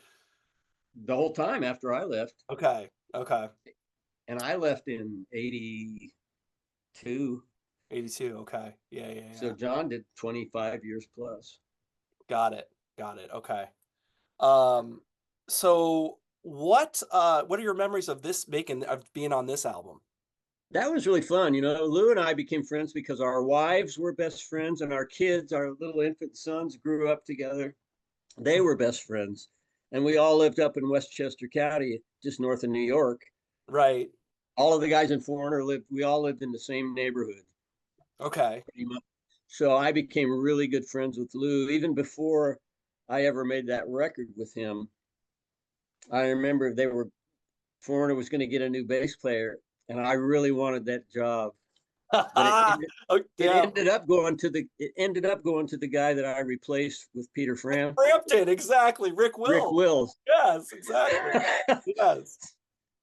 the whole time after I left. Okay. Okay. And I left in 82. 82. Okay. Yeah, yeah, So yeah. John did 25 years plus. Got it. Got it. Okay. Um, so what are your memories of being on this album? That was really fun. Lou and I became friends because our wives were best friends and our kids, our little infant sons, grew up together. They were best friends. And we all lived up in Westchester County, just north of New York. Right. All of the guys in Foreigner we all lived in the same neighborhood. Okay. Pretty much. So I became really good friends with Lou even before I ever made that record with him. I remember Foreigner was going to get a new bass player, and I really wanted that job. But Oh, it yeah. ended up going to the guy that I replaced with Peter Frampton, Frampton, exactly. Rick Rick Will. Wills. Yes, exactly. Yes.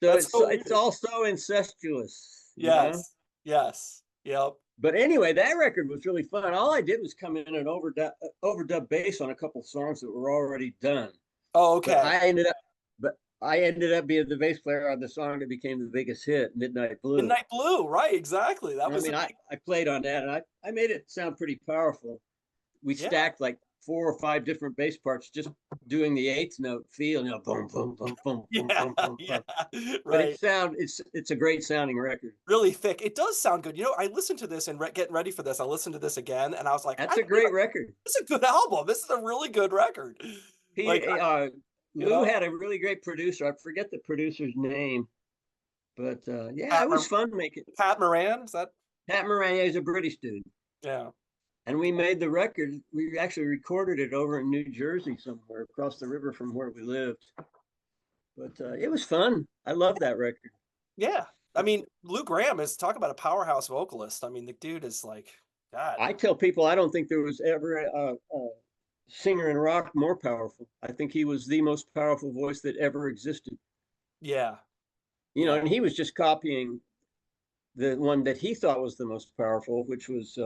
So That's so it's weird. also incestuous. Yes. Yes. Yep. But anyway, that record was really fun. All I did was come in and overdub bass on a couple songs that were already done. Oh, But okay. I ended up being the bass player on the song that became the biggest hit, Midnight Blue. Midnight Blue, right? Exactly. That I was mean, a I, big, I played on that and I made it sound pretty powerful. We yeah. stacked like 4 or 5 different bass parts, just doing the eighth note feel, boom, boom, boom, boom, boom, Yeah, boom, boom, yeah, boom. But right. it's a great sounding record. Really thick. It does sound good. I listened to this and getting ready for this. I listened to this again, and I was like, That's a great record. this is a good album. This is a really good record. Like, He, you Lou know, had a really great producer. I forget the producer's name, but yeah, Pat, it was fun making. Pat Moran. Is that? Pat Moran is a British dude. Yeah. And we made the record. We actually recorded it over in New Jersey somewhere across the river from where we lived. But it was fun. I love that record. Yeah. I mean, Lou Gramm is talk about a powerhouse vocalist. I mean, the dude is like, God. I tell people I don't think there was ever a singer in rock more powerful. I think he was the most powerful voice that ever existed. Yeah. Yeah. And he was just copying the one that he thought was the most powerful, which was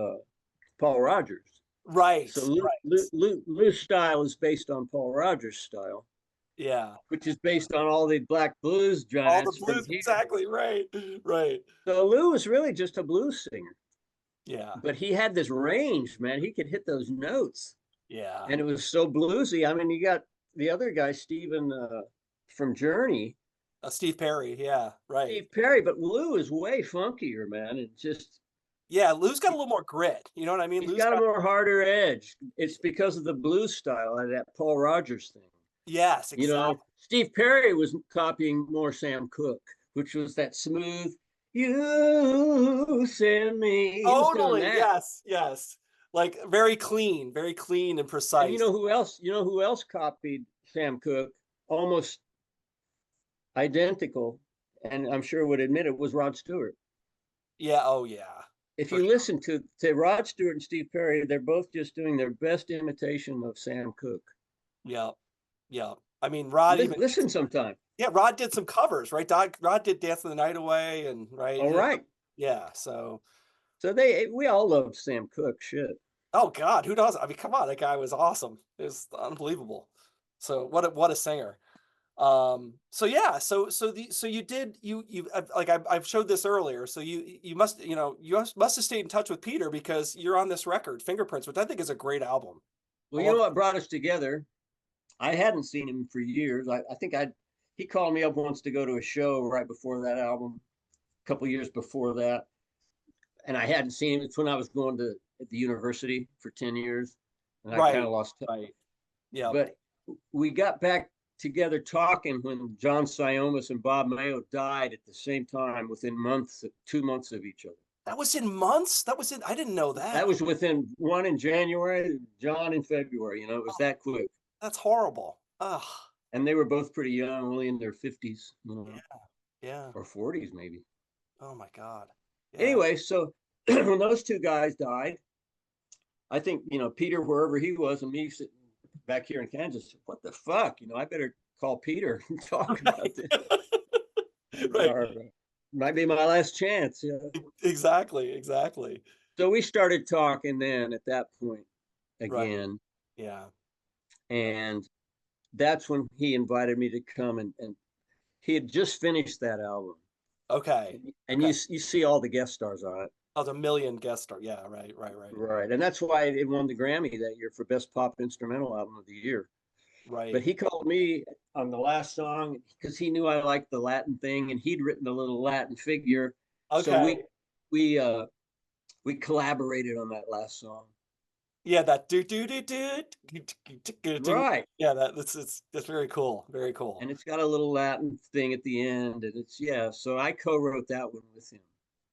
Paul Rogers. Right. So Right. Lou's style is based on Paul Rogers' style, Yeah. which is based on all the black blues All the giants from blues. here. Exactly. Right. Right. So Lou was really just a blues singer, Yeah. but he had this range, man. He could hit those notes, Yeah. and it was so bluesy. I mean, you got the other guy, Stephen from Journey, Steve Perry. Yeah. Right. Steve Perry, but Lou is way funkier, man. It just Yeah. Lou's got a little more grit. You know what I mean? he's Lou's got a got. more harder edge. It's because of the blues style and that Paul Rogers thing. Yes. Exactly. Steve Perry was copying more Sam Cooke, which was that smooth, you send me. He was doing Totally. that. Yes. Yes. Like very clean and And precise. you know who else copied Sam Cooke? Almost identical, and I'm sure would admit it was Rod Stewart. Yeah. Oh, yeah. If For you sure. listen to Rod Stewart and Steve Perry, they're both just doing their best imitation of Sam Cooke. Yeah. Yeah. I mean, Rod even Listen sometime. yeah, Rod did some covers, right? Rod did Dancing the Night Away and right. All right. Yeah. So, So we all loved Sam Cooke. Shit. oh God, who doesn't? I mean, come on, that guy was awesome. It was unbelievable. So what a singer. So yeah, so you did like I've showed this earlier. So you must must have stayed in touch with Peter because you're on this record, Fingerprints, which I think is a great album. I Well, you love know what brought us together? I hadn't seen him for years. I think he called me up once to go to a show right before that album, a couple years before that, and I hadn't seen him. It's when I was going to at the university for 10 years, and I kind right, of lost touch. right, yeah, But we got back together talking when John Siomas and Bob Mayo died at the same time, within 2 months of each other. that was in months. That was in. I didn't know that. That was within one in January, John in February. It was that quick. That's horrible. Ugh. And they were both pretty young, only in their 50s. Yeah, Yeah. or 40s maybe. Oh my God. Yeah. Anyway, so when those two guys died, I think, Peter, wherever he was, and me sitting back here in Kansas, what the fuck? I better call Peter and talk about Right. this. Right. Or might be my last chance. Yeah. Exactly. Exactly. So we started talking then at that point Right. again. Yeah. And that's when he invited me to come, and he had just finished that album. Okay. And Okay. you see all the guest stars on it. Oh, the million guest star. Yeah. Right. Right. Right. Right. And that's why it won the Grammy that year for Best Pop Instrumental Album of the Year. But Right. he called me on the last song because he knew I liked the Latin thing, and he'd written a little Latin figure. So Okay. we we collaborated on that last song. Yeah. That do do do do do. Right. Yeah. That's very cool. Very cool. And it's got a little Latin thing at the end, and it's, yeah. So I co-wrote that one with him.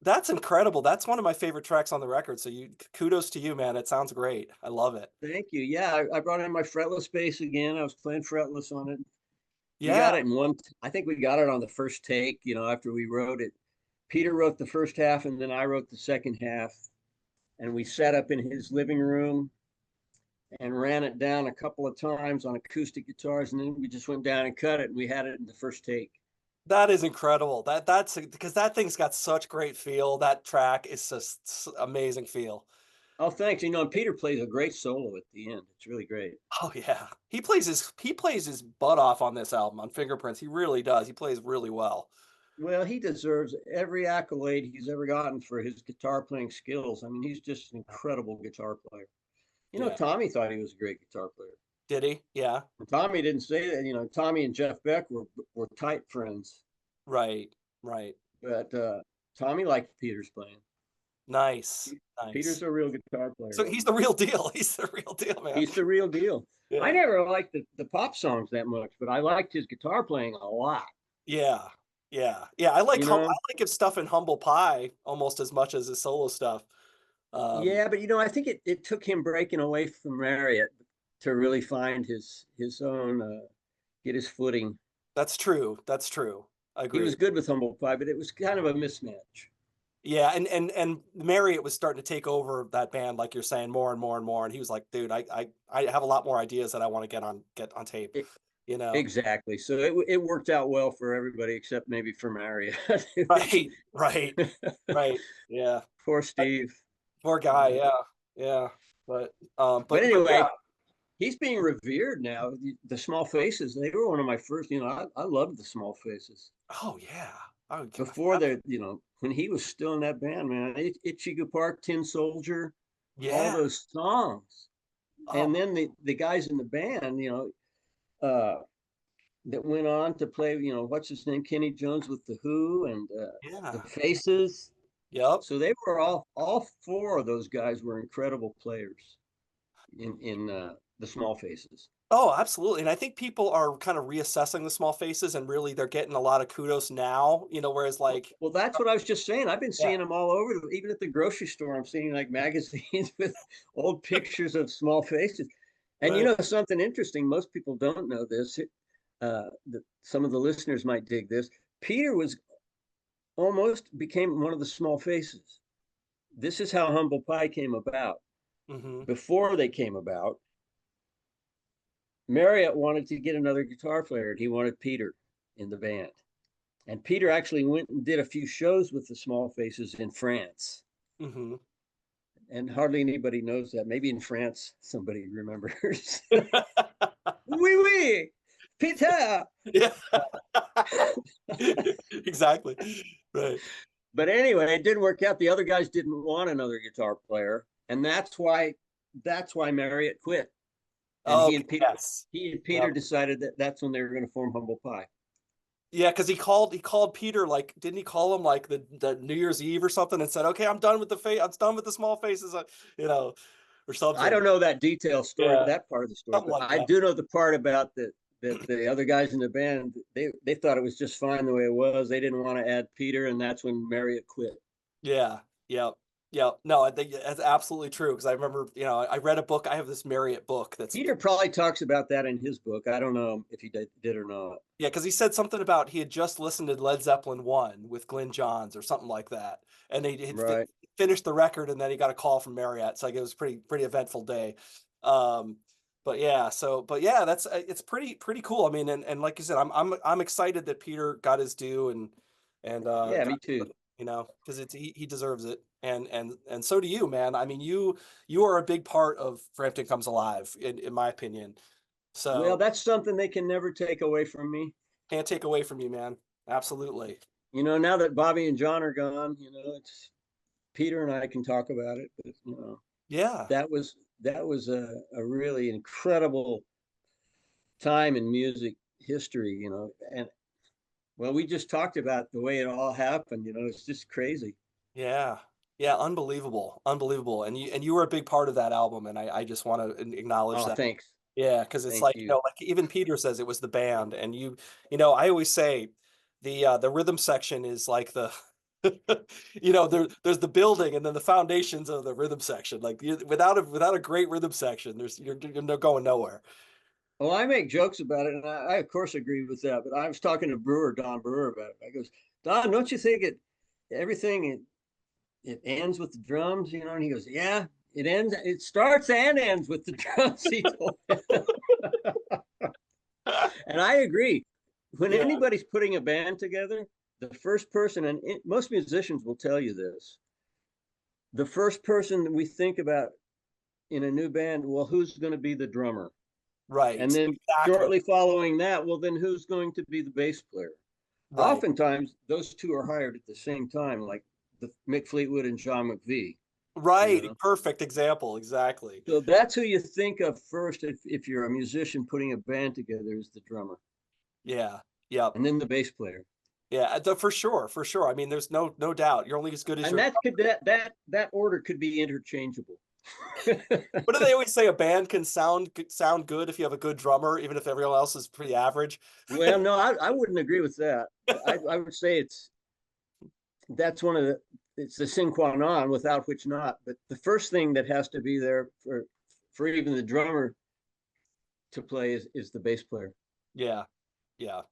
That's incredible. That's one of my favorite tracks on the record. So kudos to you, man. It sounds great. I love it. Thank you. Yeah, I brought in my fretless bass again. I was playing fretless on it. We Yeah. got it in one. I think we got it on the first take. After we wrote it, Peter wrote the first half, and then I wrote the second half. And we sat up in his living room and ran it down a couple of times on acoustic guitars, and then we just went down and cut it, and we had it in the first take. That is incredible. That's because that thing's got such great feel. That track is just amazing feel. Oh, thanks. And Peter plays a great solo at the end. It's really great. Oh yeah. He plays his butt off on this album on Fingerprints. He really does. He plays really well. Well, he deserves every accolade he's ever gotten for his guitar playing skills. I mean, he's just an incredible guitar player. Yeah. Tommy thought he was a great guitar player. Did he? Yeah. And Tommy didn't say that. Tommy and Jeff Beck were tight friends, Right. Right. but Tommy liked Peter's playing. Nice. Peter's Nice. a real guitar player. So he's the real deal. He's the real deal, man. He's the real deal. Yeah. I never liked the pop songs that much, but I liked his guitar playing a lot. Yeah. Yeah. Yeah. I like You know? I like his stuff in Humble Pie almost as much as his solo stuff. Yeah, but I think it took him breaking away from Marriott to really find his own, get his footing. That's true. That's true. I He agree. was good with Humble Pie, but it was kind of a mismatch. Yeah, and Marriott was starting to take over that band, like you're saying, more and more and more. And he was like, dude, I have a lot more ideas that I want to get on tape. Exactly. So it worked out well for everybody except maybe for Marriott. Right, right, right. Yeah. Poor Steve. Poor guy. Yeah, yeah. But Anyway, yeah. he's being revered now. The Small Faces, they were one of my first. I loved the Small Faces. Oh yeah. Oh, Before when he was still in that band, man, Itchy Park, Tin Soldier, all yeah. those songs. Oh, And then the guys in the band, that went on to play, what's his name, Kenny Jones with the Who, and yeah. the Faces. Yep. So they were all four of those guys were incredible players in the Small Faces. Oh, absolutely. And I think people are kind of reassessing the Small Faces, and really they're getting a lot of kudos now, whereas like, Well, that's what I was just saying. I've been yeah, seeing them all over, even at the grocery store. I'm seeing like magazines with old pictures of Small Faces. And right. something interesting, most people don't know this. Some of the listeners might dig this. Peter almost became one of the Small Faces. This is how Humble Pie came about. Mm-hmm. Before they came about, Marriott wanted to get another guitar player, and he wanted Peter in the band. And Peter actually went and did a few shows with the Small Faces in France. Mm-hmm. And hardly anybody knows that. Maybe in France, somebody remembers. Oui, oui, Peter. Yeah. Exactly. Right. But anyway, it didn't work out. The other guys didn't want another guitar player, and that's why Marriott quit. And Oh, he and yes. Peter Yep. decided that that's when they were going to form Humble Pie. Yeah, because he called Peter, like, didn't he call him like the New Year's Eve or something, and said, "Okay, I'm done with the Small Faces," or I something. don't know that detailed story, Yeah, that part of the story, something but like I that. do know the part about that the other guys in the band, they thought it was just fine the way it was. They didn't want to add Peter, and that's when Marriott quit. Yeah. Yep. Yeah, no, I think that's absolutely true because I remember, I read a book. I have this Marriott book that's Peter probably talks about that in his book. I don't know if he did or not. yeah, because he said something about he had just listened to Led Zeppelin 1 with Glenn Johns or something like that, and he had Right. finished the record, and then he got a call from Marriott. So like, it was pretty eventful day. Um, but yeah, that's it's pretty cool. I mean, and like you said, I'm excited that Peter got his due and Yeah, me too. because he deserves it, and so do you, man. I mean, you are a big part of Frampton Comes Alive, in my opinion. Well, So that's something they can never take away from me. can't take away from you, man. Absolutely. Now that Bobby and John are gone, it's Peter and I can talk about it, but Yeah. that was a really incredible time in music history, and well, we just talked about the way it all happened, it's just crazy. Yeah. Yeah. Unbelievable. Unbelievable. And you were a big part of that album. And I just want to acknowledge Oh, that. thanks. Yeah. Because it's Thank like, you. like even Peter says it was the band. And I always say the rhythm section is like there's the building and then the foundations of the rhythm section. Like without a great rhythm section, you're no going nowhere. Well, I make jokes about it, and I of course agree with that. But I was talking to Don Brewer about it. I goes, Don, don't you think everything it ends with the drums, And he goes, yeah, it starts and ends with the drums. He told me. And I agree. When Yeah. anybody's putting a band together, the first person, and most musicians will tell you this, the first person that we think about in a new band, well, who's going to be the drummer? And Right. then Exactly. shortly following that, well, then who's going to be the bass player? Right. Oftentimes, those two are hired at the same time, like the Mick Fleetwood and John McVie. You Right. know, Perfect example. Exactly. so that's who you think of first if you're a musician putting a band together is the drummer, Yeah. Yep. and then the bass player. Yeah, for sure, for sure. I mean, there's no doubt. You're only as good as And your. that order could be interchangeable. What do they always say? A band can sound good if you have a good drummer, even if everyone else is pretty average. Well, no, I wouldn't agree with that. I would say that's one of it's the sine qua non without which not. But the first thing that has to be there for even the drummer to play is the bass player. Yeah, yeah,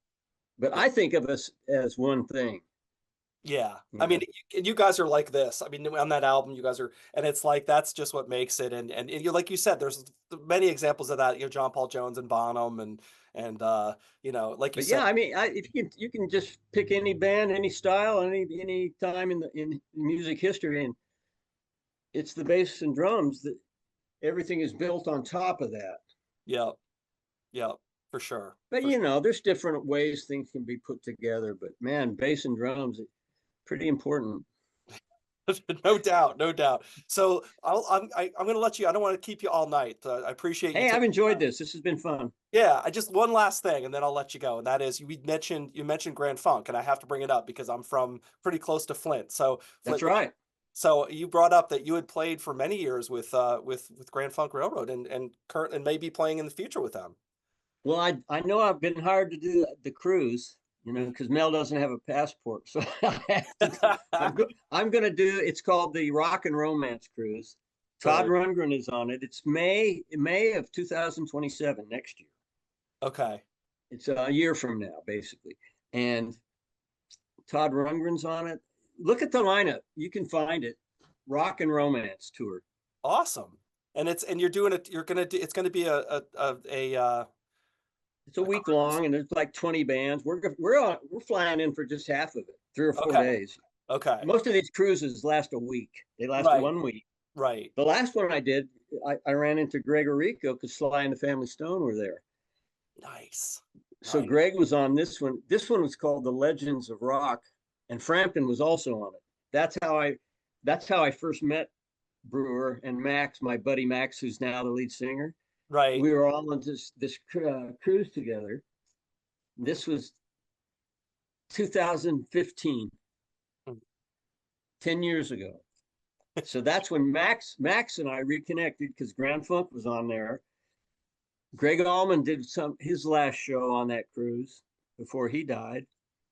But yeah, I think of us as one thing. yeah. You I mean, know, you guys are like this. I mean, on that album, you guys are, and it's like that's just what makes it. And you like you said, there's many examples of that. John Paul Jones and Bonham, and like you but said, yeah, I mean, if you can just pick any band, any style, any time in music history, and it's the bass and drums that everything is built on top of that. yeah, yeah, for sure, But for sure. there's different ways things can be put together. But man, bass and drums, pretty important. No doubt, no doubt. So I'm going to let you. I don't want to keep you all night. I appreciate you Hey, I've taking. enjoyed this. This has been fun. Yeah, I just one last thing, and then I'll let you go. And that is, you mentioned Grand Funk, and I have to bring it up because I'm from pretty close to Flint. So That's Flint, right. so you brought up that you had played for many years with Grand Funk Railroad, and maybe playing in the future with them. Well, I know I've been hired to do the cruise, Mhm. because Mel doesn't have a passport, so I have to do, I'm going to do. It's called the Rock and Romance Cruise. Todd Brilliant. Rundgren is on it. It's May of 2027 next year. Okay. It's a year from now, basically, and Todd Rundgren's on it. Look at the lineup. You can find it. Rock and Romance Tour. Awesome. And you're doing it. You're gonna do. It's gonna be It's a a week cruise. long, and there's like 20 bands. We're flying in for just half of it, 3 or 4 Okay. days. Okay. Most of these cruises last a week. They last Right. 1 week. Right. The last one I did, I ran into Greg Rico because Sly and the Family Stone were there. Nice. So Nice. Greg was on this one. This one was called The Legends of Rock, and Frampton was also on it. That's how I first met Brewer and Max, my buddy Max, who's now the lead singer. Right. We were all on this cruise together. This was 2015, 10 years ago. So that's when Max and I reconnected because Grand Funk was on there. Greg Allman did his last show on that cruise before he died.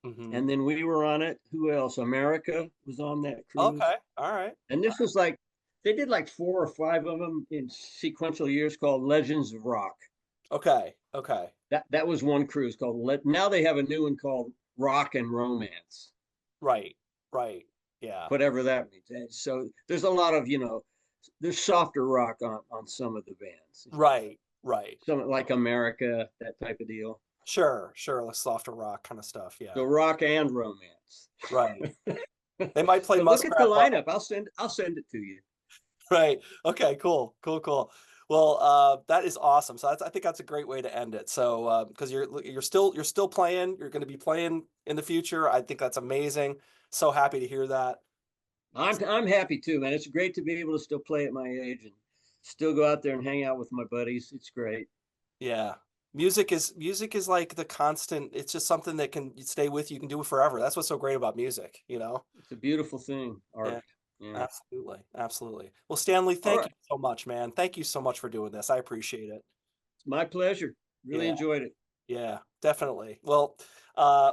Hmm. And then we were on it. Who else? America was on that cruise. Okay. All right. And this was like, they did like 4 or 5 of them in sequential years called Legends of Rock. Okay. Okay. That was one cruise called, now they have a new one called Rock and Romance, Right. Right. Yeah. whatever that means. And so there's a lot of, there's softer rock on some of the bands. Right. Right. Some like America, that type of deal. Sure. Sure. Like softer rock kind of stuff. So Yeah. rock and romance. Right. They might play So look at the Muskrat Ball. lineup. I'll send it to you. Right. Okay. Cool. Cool. Cool. Well, that is awesome. So I think that's a great way to end it. So, because you're still playing, you're going to be playing in the future. I think that's amazing. So happy to hear that. I'm happy too, man. It's great to be able to still play at my age and still go out there and hang out with my buddies. It's great. Yeah. Music is like the constant. It's just something that can stay with you. You can do it forever. That's what's so great about music, you know? It's a beautiful thing, Yeah. art. Yeah. Absolutely. Absolutely. Well, Stanley, All thank right. you so much, man. Thank you so much for doing this. I appreciate it. It's my pleasure. Really Yeah. enjoyed it. Yeah, definitely. Well, uh,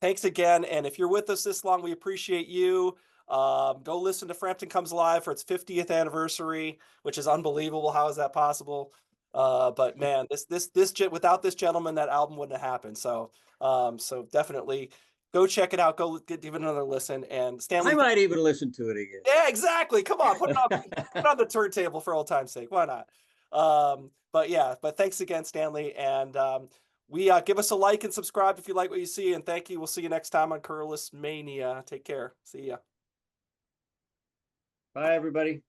thanks again. And if you're with us this long, we appreciate you. Go listen to Frampton Comes Alive for its 50th anniversary, which is unbelievable. How is that possible? But man, without this gentleman, that album wouldn't have happened. So definitely go check it out. Give it another listen. And I Stanley, might even listen to it yeah, exactly. Come on, put it on the turntable for old time's sake. Why not? But yeah, but thanks again, Stanley, and we give us a like and subscribe if you like what you see. And thank you. We'll see you next time on Curless Mania. Take care. See ya. Bye, everybody.